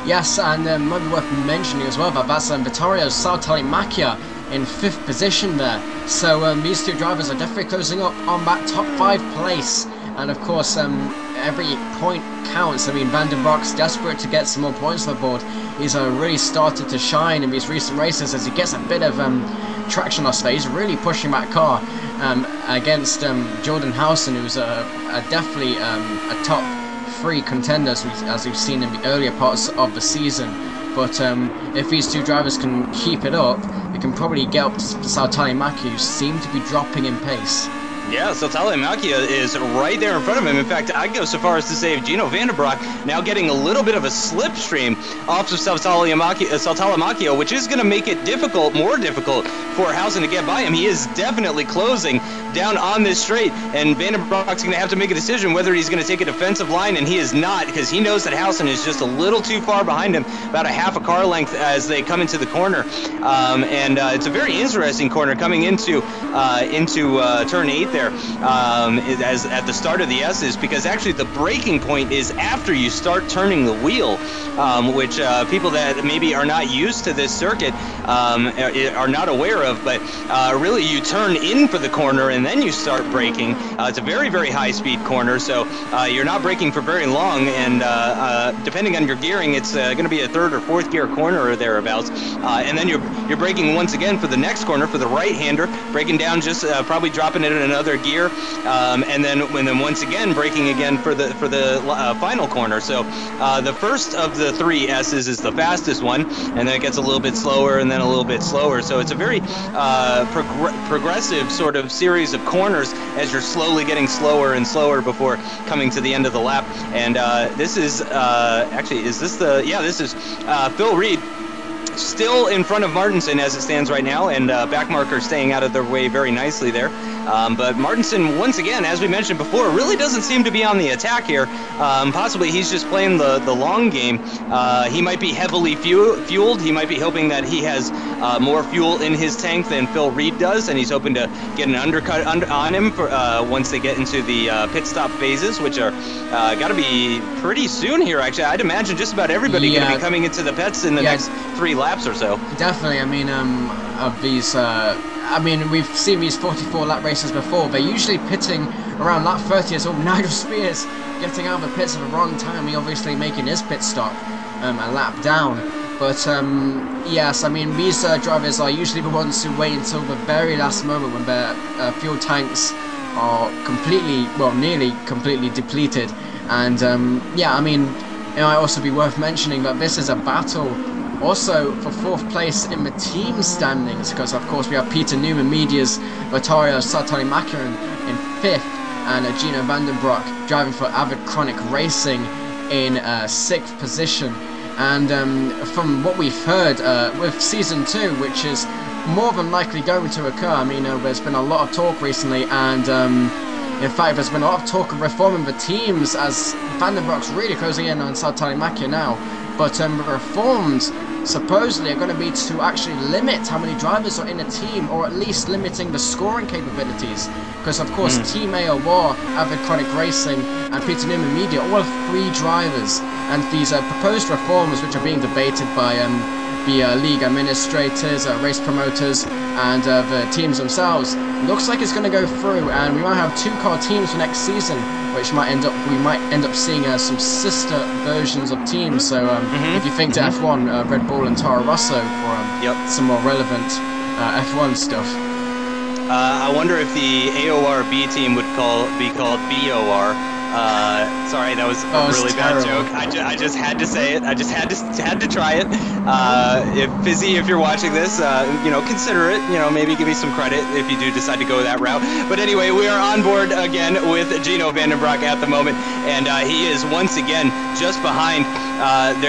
Yes, and might be worth mentioning as well that that's Vittorio Saltalimacchia in 5th position there. So these two drivers are definitely closing up on that top 5 place. And of course, every point counts. I mean, Van den Broek's desperate to get some more points on the board. He's really started to shine in these recent races as he gets a bit of traction off there. He's really pushing that car against Jordan Housen, who's definitely a top 3 contender, as we've seen in the earlier parts of the season. But if these two drivers can keep it up, they can probably get up to Saltalimacchia, who seem to be dropping in pace. Yeah, Saltalimacchia is right there in front of him. In fact, I'd go so far as to say Gino Van den Broek now getting a little bit of a slipstream off of Saltalimacchia, which is going to make it more difficult for Housen to get by him. He is definitely closing down on this straight, and Van den Broek's going to have to make a decision whether he's going to take a defensive line, and he is not, because he knows that Housen is just a little too far behind him, about a half a car length as they come into the corner. It's a very interesting corner coming into turn 8 there, as at the start of the S's, because actually the braking point is after you start turning the wheel, which people that maybe are not used to this circuit are not aware of. But really, you turn in for the corner and then you start braking. It's a very, very high-speed corner, so you're not braking for very long, and depending on your gearing, it's going to be a 3rd or 4th gear corner or thereabouts. And then you're braking once again for the next corner for the right-hander, braking down, just probably dropping it in another gear, and then once again braking again for the final corner. So the first of the 3 S's is the fastest one, and then it gets a little bit slower and then a little bit slower. So it's a very progressive sort of series of corners as you're slowly getting slower and slower before coming to the end of the lap. And this is actually, is this the, yeah, this is Phil Reed still in front of Martinson as it stands right now, and back marker staying out of their way very nicely there. But Martinson, once again, as we mentioned before, really doesn't seem to be on the attack here. Possibly he's just playing the long game. He might be heavily fueled. He might be hoping that he has more fuel in his tank than Phil Reed does, and he's hoping to get an undercut on him for, once they get into the pit stop phases, which are got to be pretty soon here, actually. I'd imagine just about everybody going to be coming into the pits in the next 3 laps or so. Definitely. I mean, of these... I mean, we've seen these 44-lap races before. They're usually pitting around lap 30 as well. Nigel Spears getting out of the pits at the wrong time. He obviously making his pit stop a lap down. But, yes, I mean, these drivers are usually the ones who wait until the very last moment when their fuel tanks are completely, well, nearly completely depleted. And, yeah, I mean, it might also be worth mentioning that this is a battle also for 4th place in the team standings, because of course we have Peter Newman Media's Vittorio Sartoli-Macker in 5th, and Gino Vandenbroek driving for Avid Chronic Racing in 6th position. And from what we've heard with Season 2, which is more than likely going to occur, I mean, there's been a lot of talk recently, and in fact there's been a lot of talk of reforming the teams, as Vandenbroek's really closing in on Sartoli-Macker now. But the reforms supposedly are going to be to actually limit how many drivers are in a team, or at least limiting the scoring capabilities. Because of course Team AOR, Avid Chronic Racing and Peter Newman Media all have 3 drivers, and these proposed reforms, which are being debated by the league administrators, race promoters and the teams themselves, looks like it's going to go through, and we might have 2-car teams for next season, which might we might end up seeing some sister versions of teams. So if you think to F1, Red Bull and Toro Rosso for some more relevant F1 stuff. I wonder if the AOR B team would be called BOR. Sorry, that was a really bad joke. I just had to say it. I just had to try it. If Fizzy, if you're watching this, you know, consider it. You know, maybe give me some credit if you do decide to go that route. But anyway, we are on board again with Gino Vandenbroek at the moment, and he is once again just behind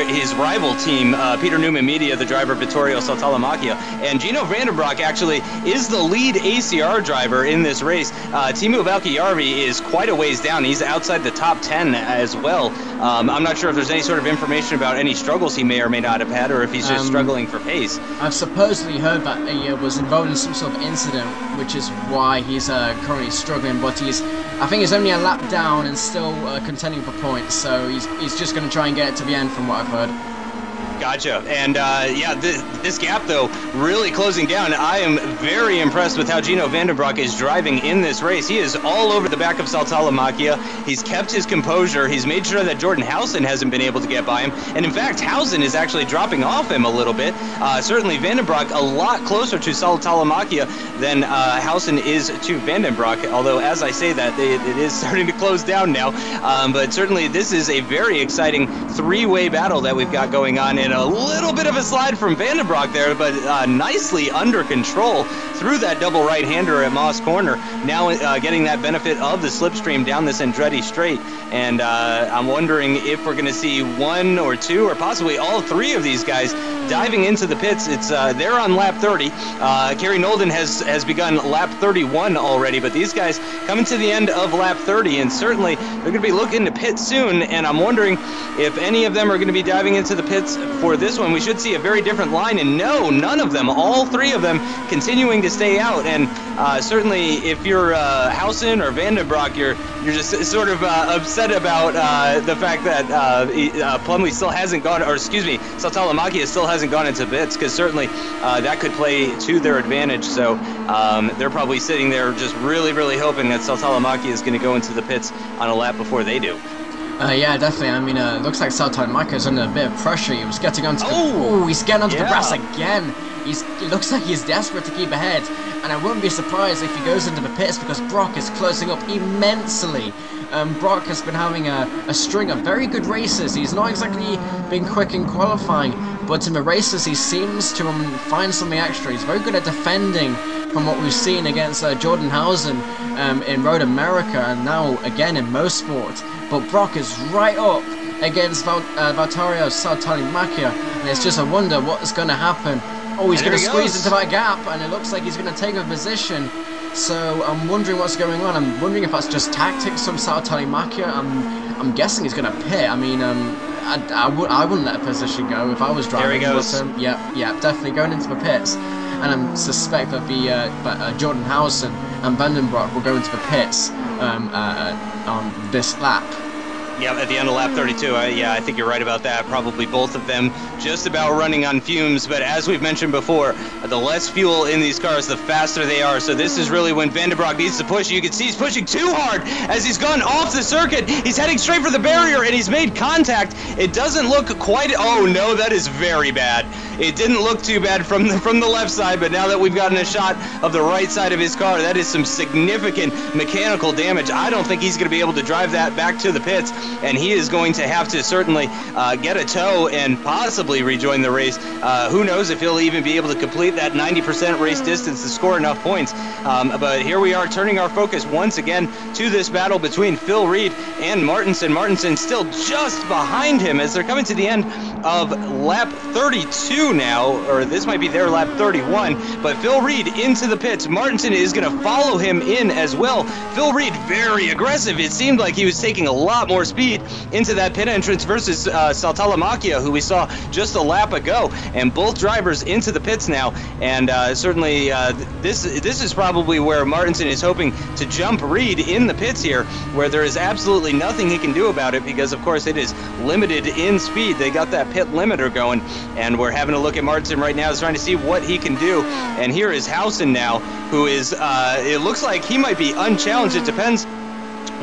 his rival team, Peter Newman Media, the driver Vittorio Sartoli-Macker. And Gino Vandenbroek actually is the lead ACR driver in this race. Timo Valkjärvi is quite a ways down. He's outside the top 10 as well. I'm not sure if there's any sort of information about any struggles he may or may not have had, or if he's just struggling for pace. I've supposedly heard that he was involved in some sort of incident, which is why he's currently struggling, but I think he's only a lap down and still contending for points, so he's just going to try and get it to the end from what I've heard. Gotcha. And yeah, this gap, though, really closing down. I am very impressed with how Gino Vandenbroek is driving in this race. He is all over the back of Sartoli-Macker. He's kept his composure. He's made sure that Jordan Housen hasn't been able to get by him. And in fact, Housen is actually dropping off him a little bit. Certainly Vandenbroek a lot closer to Sartoli-Macker than Housen is to Vandenbroek. Although, as I say that, it is starting to close down now. But certainly this is a very exciting 3-way battle that we've got going on. And a little bit of a slide from Vandenbroek there, but nicely under control through that double right-hander at Moss Corner. Now getting that benefit of the slipstream down this Andretti straight. And I'm wondering if we're going to see 1 or 2 or possibly all 3 of these guys diving into the pits. It's they're on lap 30. Kerry Nolden has begun lap 31 already, but these guys coming to the end of lap 30, and certainly they're going to be looking to pit soon. And I'm wondering if any of them are going to be diving into the pits for this one. We should see a very different line, and no, none of them, all 3 of them continuing to stay out. And certainly if you're Housen or Vandenbroek, you're just sort of upset about the fact that Plumlee still hasn't gone, or excuse me, Sartoli-Macker still hasn't gone into pits, because certainly that could play to their advantage. So they're probably sitting there just really, really hoping that Sartoli-Macker is going to go into the pits on a lap before they do. Yeah, definitely. I mean, it looks like Sartoli-Macker is under a bit of pressure. He was getting onto he's getting onto the brass again. It looks like he's desperate to keep ahead, and I wouldn't be surprised if he goes into the pits, because Brock is closing up immensely. Brock has been having a string of very good races. He's not exactly been quick in qualifying, but in the races he seems to find something extra. He's very good at defending, from what we've seen against Jordan Housen in Road America, and now again in Mosport. But Brock is right up against Valtteri Saltalimacchia, and it's just a wonder what's going to happen. Oh, he's going to squeeze into that gap, and it looks like he's going to take a position. So I'm wondering what's going on. I'm wondering if that's just tactics from Saltalimacchia. I'm guessing he's going to pit. I mean, I wouldn't let a position go if I was driving. There he goes. But, yeah, definitely going into the pits. And I suspect that Jordan Howson and Vandenbroek will go into the pits on this lap. Yeah, at the end of lap 32, yeah, I think you're right about that. Probably both of them just about running on fumes, but as we've mentioned before, the less fuel in these cars, the faster they are. So this is really when Vandenbroek needs to push. You can see he's pushing too hard as he's gone off the circuit. He's heading straight for the barrier, and he's made contact. It doesn't look quite... Oh, no, that is very bad. It didn't look too bad from the left side, but now that we've gotten a shot of the right side of his car, that is some significant mechanical damage. I don't think he's going to be able to drive that back to the pits, and he is going to have to certainly get a tow and possibly rejoin the race. Who knows if he'll even be able to complete that 90% race distance to score enough points. But here we are turning our focus once again to this battle between Phil Reed and Martinson. Martinson still just behind him as they're coming to the end of lap 32 now, or this might be their lap 31, but Phil Reed into the pits. Martinson is going to follow him in as well. Phil Reed very aggressive. It seemed like he was taking a lot more speed into that pit entrance versus Saltalimacchia, who we saw just a lap ago, and both drivers into the pits now, and certainly this is probably where Martinson is hoping to jump Reed in the pits here, where there is absolutely nothing he can do about it, because of course it is limited in speed. They got that pit limiter going, and we're having a look at Martinson right now, is trying to see what he can do. And here is Howson now, who is it looks like he might be unchallenged. It depends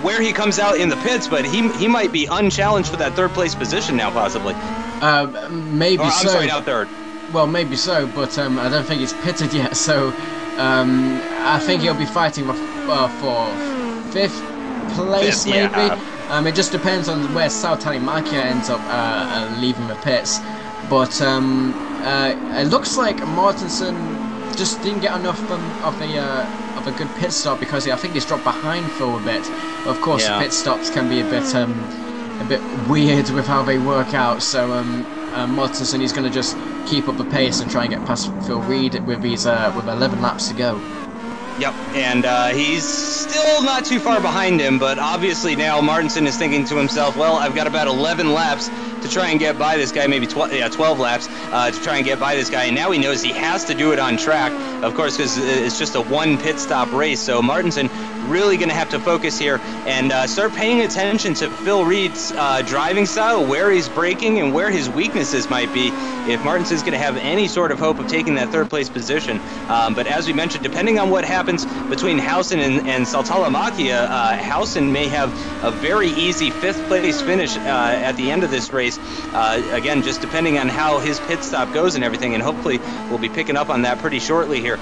where he comes out in the pits, but he might be unchallenged for that third place position now, possibly. Maybe I'm so. sorry, not third. Well, maybe so, but I don't think he's pitted yet, so I think he'll be fighting for fifth place, maybe. Yeah. It just depends on where Saltalimacchia ends up leaving the pits. But it looks like Martinson just didn't get enough of a good pit stop, because I think he's dropped behind Phil a bit. Of course, yeah. Pit stops can be a bit weird with how they work out. So Martinson is going to just keep up the pace and try and get past Phil Reed with 11 laps to go. Yep, and he's still not too far behind him, but obviously now Martinson is thinking to himself, well, I've got about 11 laps to try and get by this guy, maybe 12 laps to try and get by this guy, and now he knows he has to do it on track, of course, because it's just a one pit stop race. So Martinson really going to have to focus here and start paying attention to Phil Reed's driving style, where he's braking and where his weaknesses might be, if Martinson's going to have any sort of hope of taking that third place position. But as we mentioned, depending on what happens between Howson and Saltalimacchia, Howson may have a very easy fifth place finish at the end of this race. Again, just depending on how his pit stop goes and everything, and hopefully we'll be picking up on that pretty shortly here.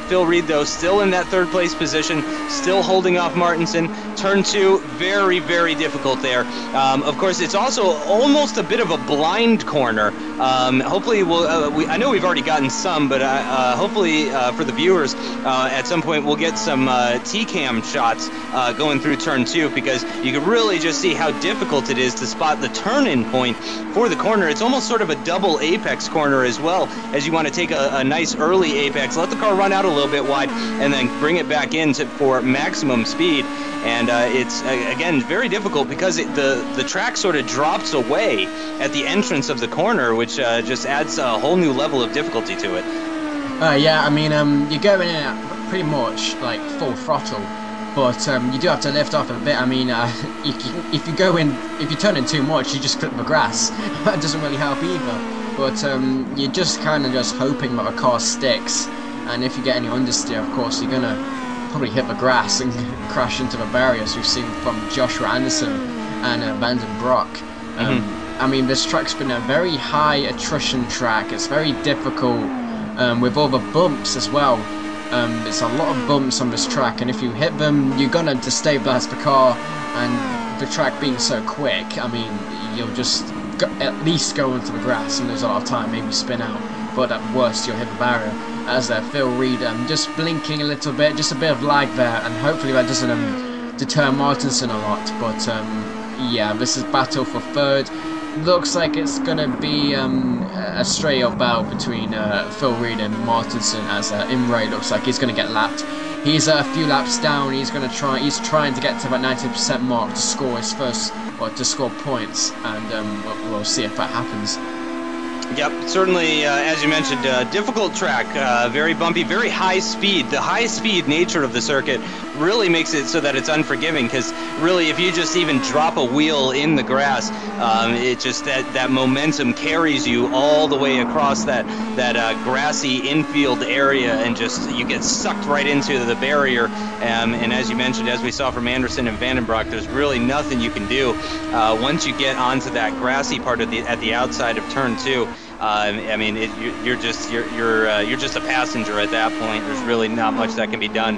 Phil Reed, though, still in that third place position, still holding off Martinson. Turn 2, very, very difficult there. Of course, it's also almost a bit of a blind corner. Hopefully, I know we've already gotten some, but hopefully for the viewers, at some point we'll get some T-cam shots going through turn 2, because you can really just see how difficult it is to spot the turn-in point for the corner. It's almost sort of a double apex corner as well, as you want to take a nice early apex, let the car run out a little bit wide, and then bring it back in for maximum speed. And it's, again, very difficult because the track sort of drops away at the entrance of the corner, which just adds a whole new level of difficulty to it. Yeah, I mean, you're going in at pretty much like full throttle, but you do have to lift off a bit. I mean, if you turn in too much, you just clip the grass. That doesn't really help either. But you're just kind of just hoping that the car sticks, and if you get any understeer, of course, you're gonna probably hit the grass and crash into the barriers we've seen from Joshua Anderson and Vandenbroek. I mean, this track's been a very high attrition track. It's very difficult with all the bumps as well. There's a lot of bumps on this track, and if you hit them, you're gonna destabilize the car, and the track being so quick, I mean, you'll just at least go into the grass and lose a lot of time, maybe spin out, but at worst you'll hit the barrier. As Phil Reed just blinking a little bit, just a bit of lag there, and hopefully that doesn't deter Martinson a lot. But yeah, this is battle for third. Looks like it's gonna be a straight up battle between Phil Reed and Martinson, as Imre looks like he's gonna get lapped. He's a few laps down. He's trying to get to that 90% mark to score his first, or to score points, and we'll see if that happens. Yep, certainly, as you mentioned, difficult track, very bumpy, very high speed. The high speed nature of the circuit really makes it so that it's unforgiving, because really if you just even drop a wheel in the grass, it just, that momentum carries you all the way across that grassy infield area, and just you get sucked right into the barrier. And as you mentioned, as we saw from Anderson and Vandenbroek, there's really nothing you can do once you get onto that grassy part at the outside of turn 2. I mean, you're just a passenger at that point. There's really not much that can be done.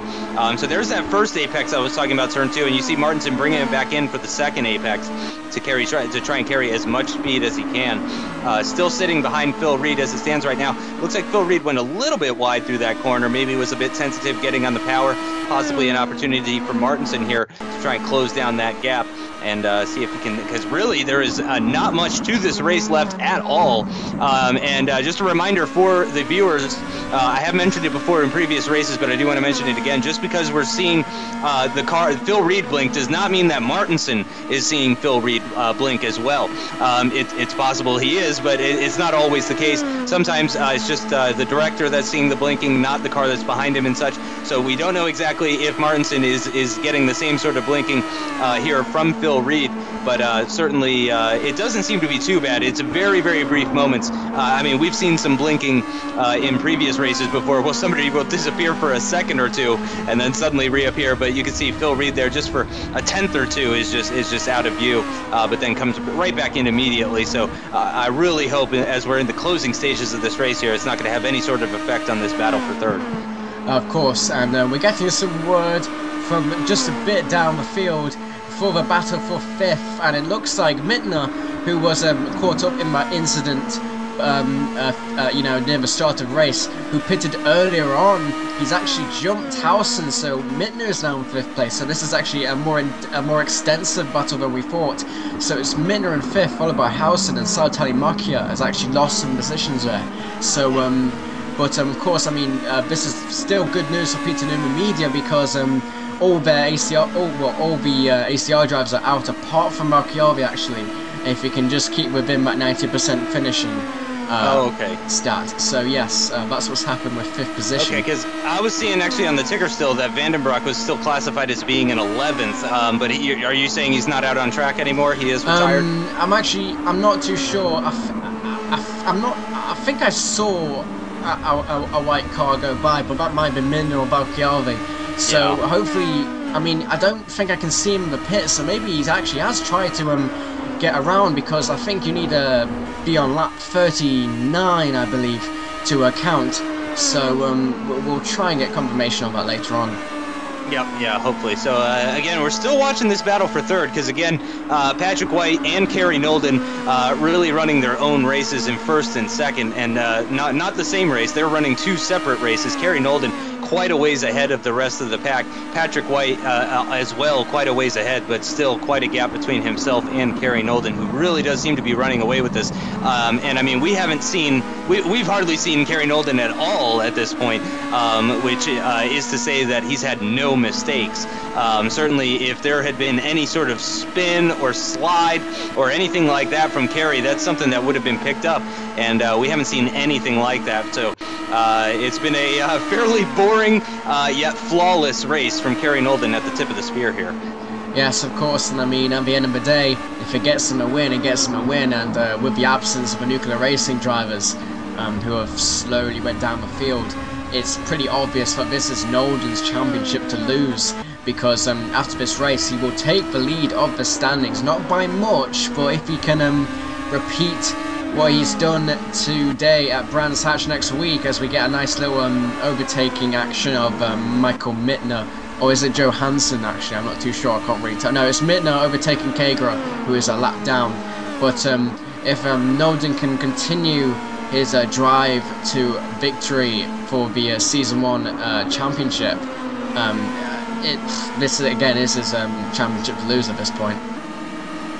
So there's that first apex I was talking about, turn 2, and you see Martinson bringing it back in for the second apex to try and carry as much speed as he can. Still sitting behind Phil Reed as it stands right now. Looks like Phil Reed went a little bit wide through that corner. Maybe was a bit sensitive getting on the power. Possibly an opportunity for Martinson here to try and close down that gap and see if he can, because really there is not much to this race left at all. And just a reminder for the viewers, I have mentioned it before in previous races, but I do want to mention it again. Just because we're seeing the car, Phil Reed blink, does not mean that Martinson is seeing Phil Reed blink as well. It's possible he is, but it's not always the case. Sometimes it's just the director that's seeing the blinking, not the car that's behind him and such. So we don't know exactly if Martinson is getting the same sort of blinking here from Phil Reed, but certainly it doesn't seem to be too bad. It's very, very brief moments. I mean, we've seen some blinking in previous races before. Well, somebody will disappear for a second or two and then suddenly reappear, but you can see Phil Reed there just for a tenth or two is just out of view, but then comes right back in immediately. So I really hope, as we're in the closing stages of this race here, it's not going to have any sort of effect on this battle for third. Of course, and we're getting some word from just a bit down the field for the battle for fifth, and it looks like Mittner, who was caught up in that incident, you know, near the start of the race, who pitted earlier on, he's actually jumped Howson, so Mittner is now in fifth place. So this is actually a more extensive battle than we thought. So it's Mittner in fifth, followed by Howson, and Sautali Makia has actually lost some positions there. So but of course, I mean, this is still good news for Peter Newman Media, because all the ACR drivers are out, apart from Marchiavi actually. If he can just keep within that 90% finishing stat. So yes, that's what's happened with fifth position. Okay, because I was seeing actually on the ticker still that Vandenbroek was still classified as being in 11th, but are you saying he's not out on track anymore? He is retired? I'm not too sure. I think I saw a white car go by, but that might be Minna or Balchiavi. So yeah, hopefully, I mean, I don't think I can see him in the pit, so maybe he actually has tried to get around, because I think you need to be on lap 39, I believe, to count. So we'll try and get confirmation on that later on. Yep, yeah, hopefully. So, again, we're still watching this battle for third, because, again, Patrick White and Kerry Nolden really running their own races in first and second, and not the same race. They're running two separate races. Kerry Nolden quite a ways ahead of the rest of the pack. Patrick White as well, quite a ways ahead, but still quite a gap between himself and Kerry Nolden, who really does seem to be running away with this. And I mean, we've hardly seen Kerry Nolden at all at this point, which is to say that he's had no mistakes. Certainly, if there had been any sort of spin or slide or anything like that from Kerry, that's something that would have been picked up, and we haven't seen anything like that. So it's been a fairly boring yet flawless race from Kerry Nolden at the tip of the spear here. Yes, of course, and I mean, at the end of the day, if it gets him a win, it gets him a win, and with the absence of the nuclear racing drivers who have slowly went down the field, it's pretty obvious that this is Nolden's championship to lose, because after this race he will take the lead of the standings, not by much, but if he can repeat what he's done today at Brands Hatch next week, as we get a nice little overtaking action of Michael Mittner, or is it Johansson actually, I'm not too sure, I can't really tell. No, it's Mittner overtaking Kagra, who is a lap down. But if Nolden can continue his drive to victory for the Season 1 championship, this is his championship to lose at this point.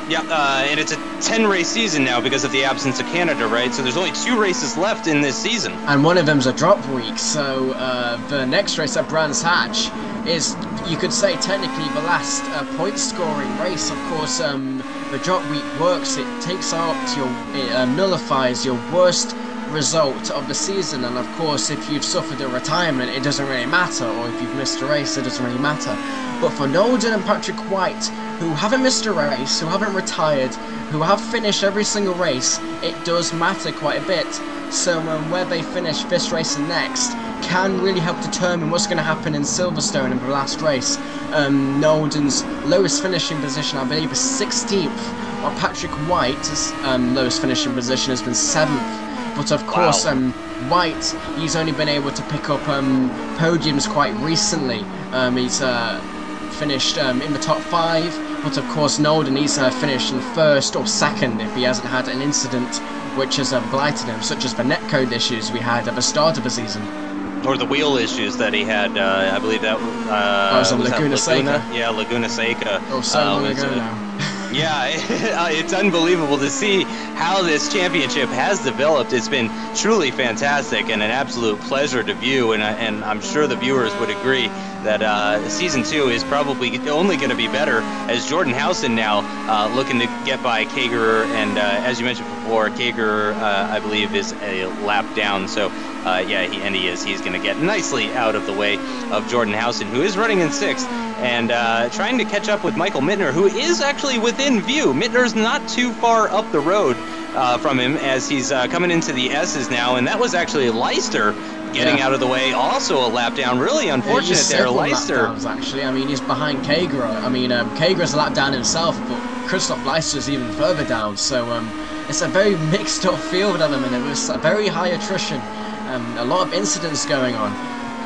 Yeah, and it's a 10-race season now because of the absence of Canada, right? So there's only 2 races left in this season. And one of them's a drop week, so the next race at Brands Hatch is, you could say, technically the last point-scoring race. Of course, the drop week works. It takes out it nullifies your worst result of the season, and of course, if you've suffered a retirement, it doesn't really matter, or if you've missed a race, it doesn't really matter. But for Nolden and Patrick White, who haven't missed a race, who haven't retired, who have finished every single race, it does matter quite a bit. So where they finish this race and next can really help determine what's going to happen in Silverstone in the last race. Nolden's lowest finishing position, I believe, is 16th, while Patrick White's lowest finishing position has been 7th. But of course, White, he's only been able to pick up podiums quite recently. He's finished in the top 5, but of course Nolden, he's finished in 1st or 2nd if he hasn't had an incident which has blighted him, such as the netcode issues we had at the start of the season. Or the wheel issues that he had, I believe that was on Laguna Seca. Yeah, Laguna Seca. Oh, so long ago now. Yeah, it's unbelievable to see how this championship has developed. It's been truly fantastic and an absolute pleasure to view, and I'm sure the viewers would agree that Season 2 is probably only going to be better, as Jordan Housen now looking to get by Kagerer, and as you mentioned before, Kagerer, I believe, is a lap down, so yeah, he's going to get nicely out of the way of Jordan Housen, who is running in 6th, and trying to catch up with Michael Mittner, who is actually within view. Mittner's not too far up the road from him, as he's coming into the S's now, and that was actually Leister getting out of the way, also a lap down. Really unfortunate there, Leister. Actually, I mean, he's behind Kagerer. I mean, Kagerer's a lap down himself, but Christoph Leister's even further down. So it's a very mixed up field at the minute. There's a very high attrition, a lot of incidents going on.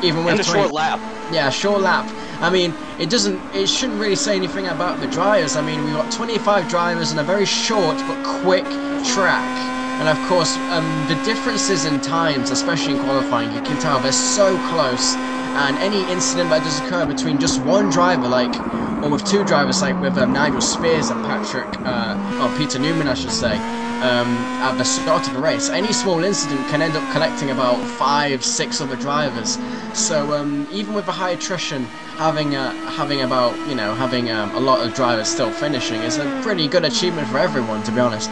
Even with a short lap. Yeah, a short lap. I mean, it shouldn't really say anything about the drivers. I mean, we've got 25 drivers in a very short but quick track. And of course, the differences in times, especially in qualifying, you can tell they're so close. And any incident that does occur between just one driver, or with 2 drivers, like with Nigel Spears and Peter Newman, I should say, at the start of the race, any small incident can end up collecting about 5-6 other drivers. So even with a high attrition, having a lot of drivers still finishing is a pretty good achievement for everyone, to be honest.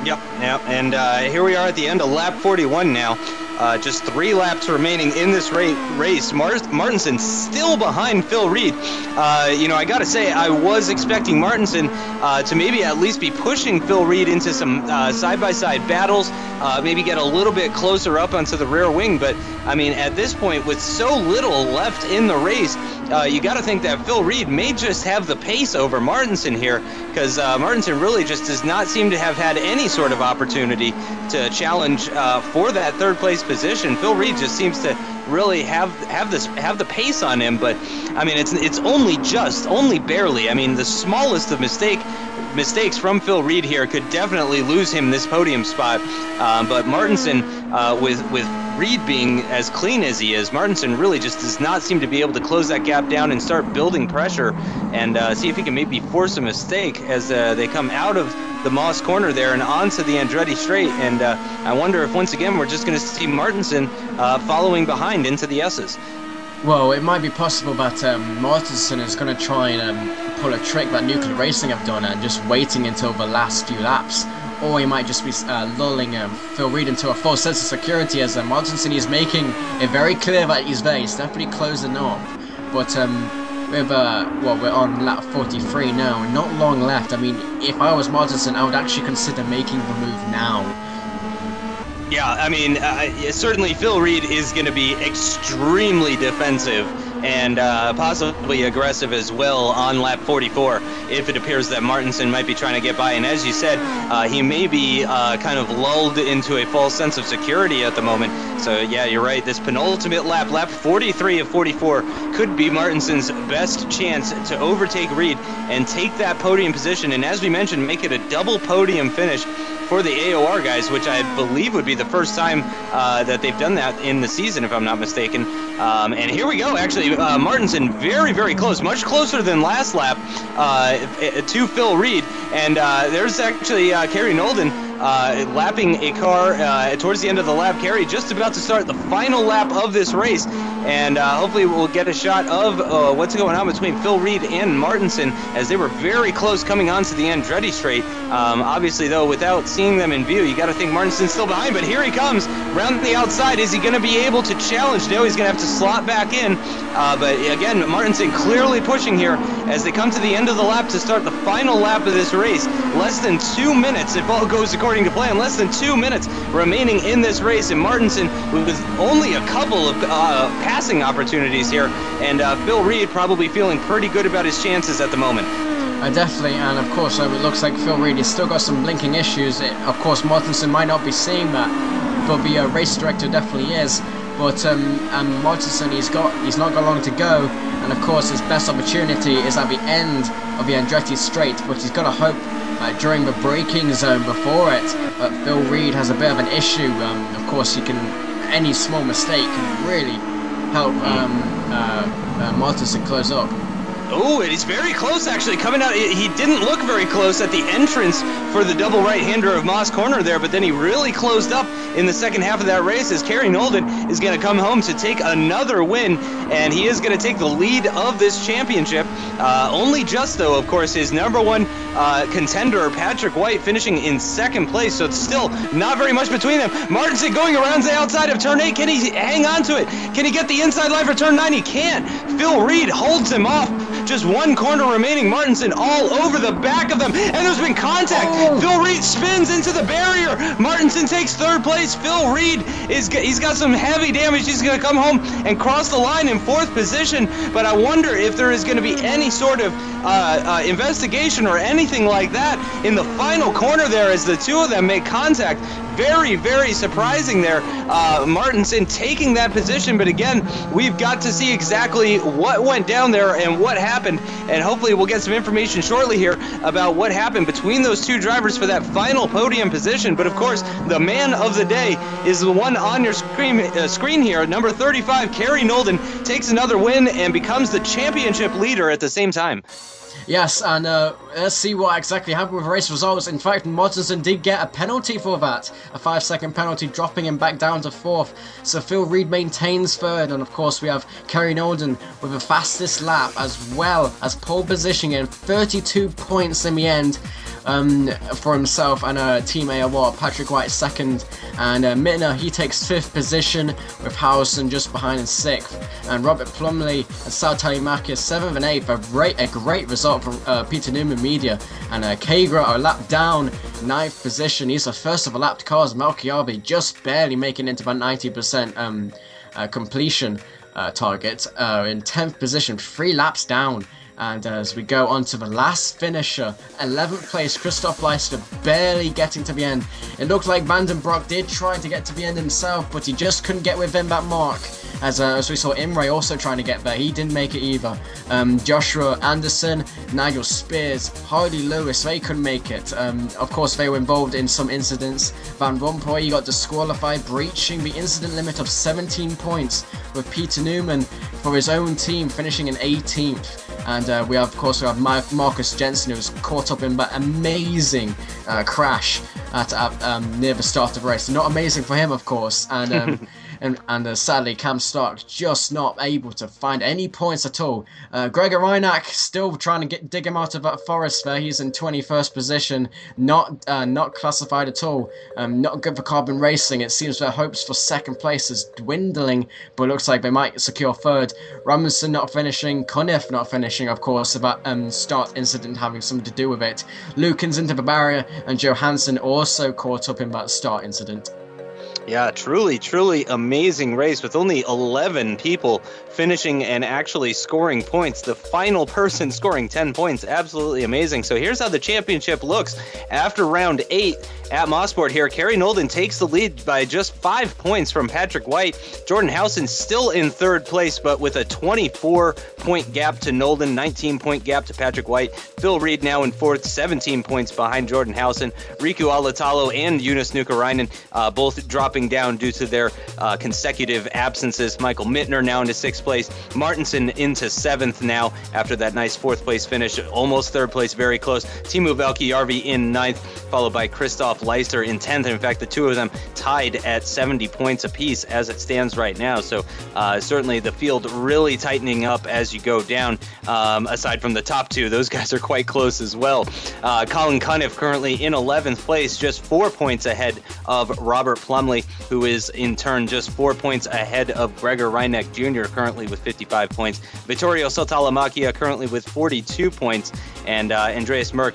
Yep, and here we are at the end of lap 41 now. Just 3 laps remaining in this race. Martinson still behind Phil Reed. I gotta say, I was expecting Martinson to maybe at least be pushing Phil Reed into some side-by-side battles, maybe get a little bit closer up onto the rear wing, but I mean, at this point, with so little left in the race, you gotta think that Phil Reed may just have the pace over Martinson here, because Martinson really just does not seem to have had any sort of opportunity to challenge for that 3rd place position. Phil Reed just seems to really have the pace on him, but I mean, it's only barely. I mean, the smallest of mistakes from Phil Reed here could definitely lose him this podium spot. But Martinson, with Reed being as clean as he is, Martinson really just does not seem to be able to close that gap down and start building pressure and see if he can maybe force a mistake as they come out of the Moss corner there and onto the Andretti straight. And I wonder if once again we're just going to see Martinson following behind into the S's. Well, it might be possible that Martinson is going to try and pull a trick that Nuclear Racing have done and just waiting until the last few laps. Or he might just be lulling Phil Reed into a false sense of security, as Martinson is making it very clear that he's there. He's definitely closing up. But we're on lap 43 now, not long left. I mean, if I was Martinson, I would actually consider making the move now. Yeah, I mean, certainly Phil Reed is going to be extremely defensive and possibly aggressive as well on lap 44 if it appears that Martinson might be trying to get by. And as you said, he may be kind of lulled into a false sense of security at the moment. So yeah, you're right. This penultimate lap, lap 43 of 44, could be Martinson's best chance to overtake Reed and take that podium position. And as we mentioned, make it a double podium finish. for the AOR guys, which I believe would be the first time that they've done that in the season, if I'm not mistaken. And here we go, actually, Martinson very, very close, much closer than last lap to Phil Reed. And there's actually Kerry Nolden lapping a car towards the end of the lap. Kerry just about to start the final lap of this race, and hopefully we'll get a shot of what's going on between Phil Reed and Martinson, as they were very close coming onto the Andretti straight. Obviously, though, without seeing them in view, you got to think Martinson's still behind, but here he comes around the outside. Is he going to be able to challenge? No, he's going to have to slot back in. But again, Martinson clearly pushing here as they come to the end of the lap to start the final lap of this race. Less than 2 minutes, if all goes according to plan, less than 2 minutes remaining in this race, and Martinson with only a couple of passing opportunities here, and Phil Reed probably feeling pretty good about his chances at the moment. Definitely, and of course it looks like Phil Reed has still got some blinking issues. Of course, Martinson might not be seeing that, but the race director definitely is. But Martinson, he's not got long to go, and of course his best opportunity is at the end of the Andretti straight, but he's got to hope during the braking zone before it. But Phil Reed has a bit of an issue. Of course, any small mistake can really help Martinson close up. Oh, and he's very close, actually, coming out. He didn't look very close at the entrance for the double right-hander of Moss Corner there, but then he really closed up in the second half of that race, as Kerry Nolden is going to come home to take another win, and he is going to take the lead of this championship. Only just, though, of course, his #1 contender, Patrick White, finishing in second place, so it's still not very much between them. Martinson going around the outside of turn 8. Can he hang on to it? Can he get the inside line for turn 9? He can't. Phil Reed holds him off. Just one corner remaining. Martinson all over the back of them, and there's been contact. Oh. Phil Reed spins into the barrier. Martinson takes third place. Phil Reed he's got some heavy damage. He's going to come home and cross the line in fourth position, but I wonder if there is going to be any sort of investigation or anything like that in the final corner there as the two of them make contact. Very, very surprising there. Martinson taking that position, but again, we've got to see exactly what went down there and what happened, and hopefully we'll get some information shortly here about what happened between those two drivers for that final podium position. But of course, the man of the day is the one on your screen here. Number 35, Kerry Nolden, takes another win and becomes the championship leader at the same time. Yes, and let's see what exactly happened with race results. In fact, Martinson did get a penalty for that, a 5-second penalty, dropping him back down to fourth. So Phil Reed maintains third, and of course we have Kerry Nolden with the fastest lap, as well as pole position and 32 points in the end for himself, and Team AOR, Patrick White second, and Mittner, he takes fifth position with Howson just behind in sixth, and Robert Plumley and Sal Talimakis seventh and eighth. A great result for Peter Newman Media, and Kagra a lap down, ninth position. He's the first of the lapped cars. Malchiavi just barely making into about 90% completion target in 10th position, 3 laps down. And as we go on to the last finisher, 11th place, Christoph Leister, barely getting to the end. It looked like Vandenbroek did try to get to the end himself, but he just couldn't get within that mark. As we saw Imre also trying to get there, he didn't make it either. Joshua Anderson, Nigel Spears, Hardy Lewis, they couldn't make it. Of course, they were involved in some incidents. Van Rompuy, he got disqualified, breaching the incident limit of 17 points, with Peter Newman for his own team finishing in 18th. And we have Marcus Jensen, who was caught up in that amazing crash at near the start of the race. Not amazing for him, of course, and sadly Cam Stark just not able to find any points at all. Gregor Reinach still trying to dig him out of that forest there. He's in 21st position, not classified at all. Not good for Carbon Racing. It seems their hopes for second place is dwindling, but it looks like they might secure third. Ramundsen not finishing, Conniff not finishing, of course, about start incident having something to do with it. Lukens into the barrier, and Johansson also caught up in that start incident. Yeah, truly, truly amazing race with only 11 people finishing and actually scoring points. The final person scoring 10 points. Absolutely amazing. So here's how the championship looks after round 8 at Mosport here. Kerry Nolden takes the lead by just 5 points from Patrick White. Jordan Howson still in third place, but with a 24-point gap to Nolden, 19-point gap to Patrick White. Phil Reed now in fourth, 17 points behind Jordan Howson. Riku Alatalo and Eunice Nukarainen both dropping down due to their consecutive absences. Michael Mittner now into 6th place. Martinson into 7th now after that nice 4th place finish. Almost 3rd place, very close. Timu Valkijärvi in 9th, followed by Christoph Leister in 10th. In fact, the two of them tied at 70 points apiece as it stands right now. So certainly the field really tightening up as you go down. Aside from the top two, those guys are quite close as well. Colin Cunniff currently in 11th place, just 4 points ahead of Robert Plumley, who is in turn just 4 points ahead of Gregor Reineck Jr., currently with 55 points. Vittorio Saltalamacchia currently with 42 points, and Andreas Merck,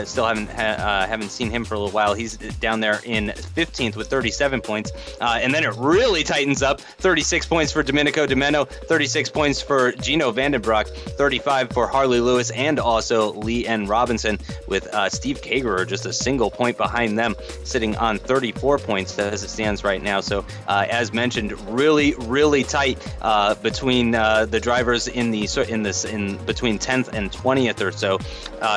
still haven't seen him for a little while. He's down there in 15th with 37 points. And then it really tightens up. 36 points for Domenico Domeno, 36 points for Gino Vandenbroek, 35 for Harley Lewis, and also Lee N. Robinson, with Steve Kagerer just a single point behind them, sitting on 34 points as it stands right now. So as mentioned, really, really tight between the drivers in between 10th and 20th or so.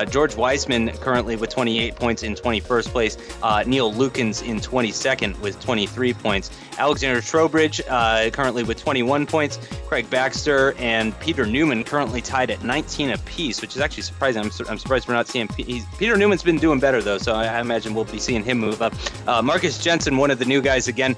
George Weissman currently with 28 points in 21st place. Neil Lukens in 22nd with 23 points. Alexander Trowbridge currently with 21 points. Craig Baxter and Peter Newman currently tied at 19 apiece, which is actually surprising. I'm surprised we're not seeing Peter Newman's been doing better though, so I imagine we'll be seeing him move up. Marcus Jensen, one of the new guys again,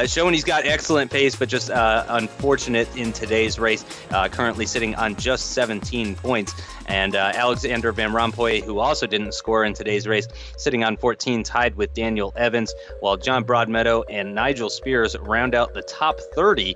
showing he's got excellent pace, but just unfortunate in today's race, currently sitting on just 17 points. And Alexander Van Rompuy, who also didn't score in today's race, sitting on 14, tied with Daniel Evans, while John Broadmeadow and Nigel Spears round out the top 30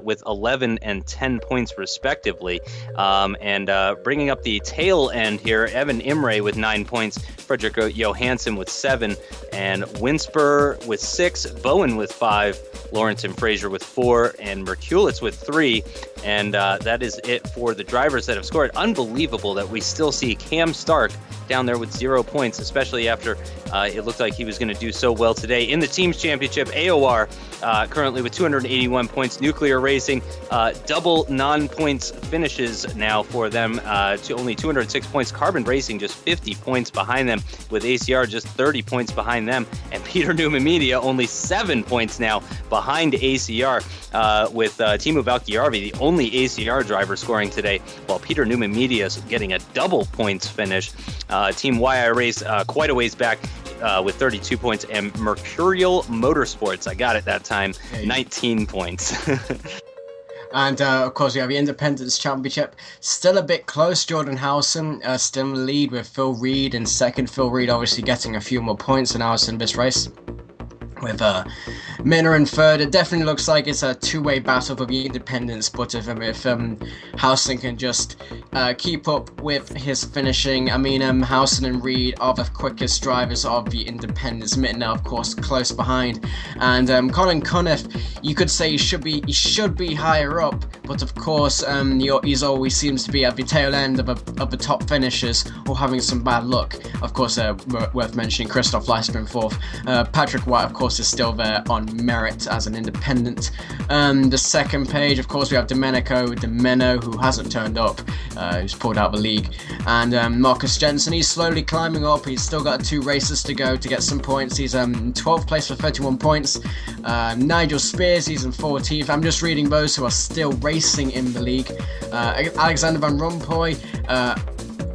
with 11 and 10 points respectively. And bringing up the tail end here, Evan Imre with 9 points, Frederick Johansson with 7, and Winsper with 6, Bowen with 5, Lawrence and Fraser with 4, and Merkulitz with 3. And that is it for the drivers that have scored. Unbelievable that we still see Cam Stark down there with 0 points, especially after it looked like he was going to do so well today. In the Teams Championship, AOR currently with 281 points. Nuclear Racing, double non-points finishes now for them, to only 206 points. Carbon Racing just 50 points behind them, with ACR just 30 points behind them. And Peter Newman Media only 7 points now behind ACR, with Timu Valkijärvi, the only ACR driver scoring today, while Peter Newman Media is getting a double points finish. Team YI Race quite a ways back with 32 points, and Mercurial Motorsports, I got it that time, 19 points. And of course, we have the Independence Championship. Still a bit close. Jordan Howson still in the lead with Phil Reed in second. Phil Reed obviously getting a few more points than Howson this race, with Minner in third. It definitely looks like it's a two-way battle for the Independents, but if Howson can just keep up with his finishing, I mean, Howson and Reed are the quickest drivers of the Independents. Minner, of course, close behind, and Colin Cunniff, you could say he should be higher up, but of course, he's always seems to be at the tail end of the top finishers, or having some bad luck. Of course, worth mentioning Christoph Leister in fourth. Patrick White, of course, is still there on merit as an independent. The second page, of course, we have Domenico Domeno, who hasn't turned up, who's pulled out the league, and Marcus Jensen, he's slowly climbing up. He's still got 2 races to go to get some points. He's in 12th place for 31 points. Nigel Spears, he's in 14th. I'm just reading those who are still racing in the league. Alexander Van Rompuy,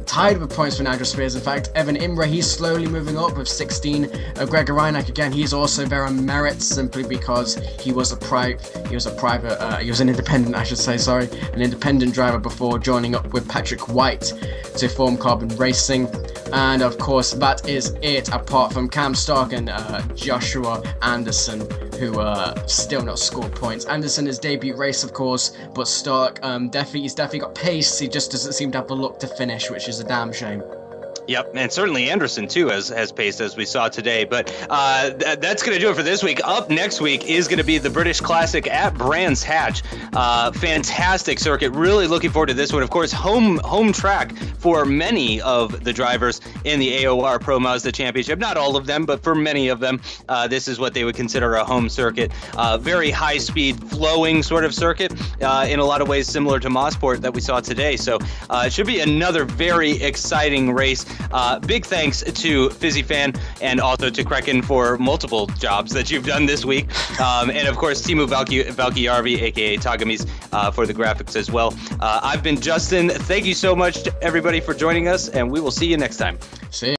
tied with points for Nigel Spears. In fact, Evan Imre, he's slowly moving up with 16. Gregor Reineck, again, he's also there on merit, simply because he was an independent, I should say, sorry, an independent driver before joining up with Patrick White to form Carbon Racing. And of course, that is it, apart from Cam Stark and Joshua Anderson, who still not scored points. Anderson, his debut race, of course, but Stark, he's definitely got pace. He just doesn't seem to have the luck to finish, which is a damn shame. Yep, and certainly Anderson, too, has paced, as we saw today. But that's going to do it for this week. Up next week is going to be the British Classic at Brands Hatch. Fantastic circuit. Really looking forward to this one. Of course, home track for many of the drivers in the AOR Pro Mazda Championship. Not all of them, but for many of them, this is what they would consider a home circuit. Very high-speed, flowing sort of circuit, in a lot of ways similar to Mosport that we saw today. So it should be another very exciting race. Big thanks to FizzyFan and also to Crekkan for multiple jobs that you've done this week. And of course, Timu Valkiarvi, aka Togomies, for the graphics as well. I've been Justin. Thank you so much to everybody for joining us, and we will see you next time. See you.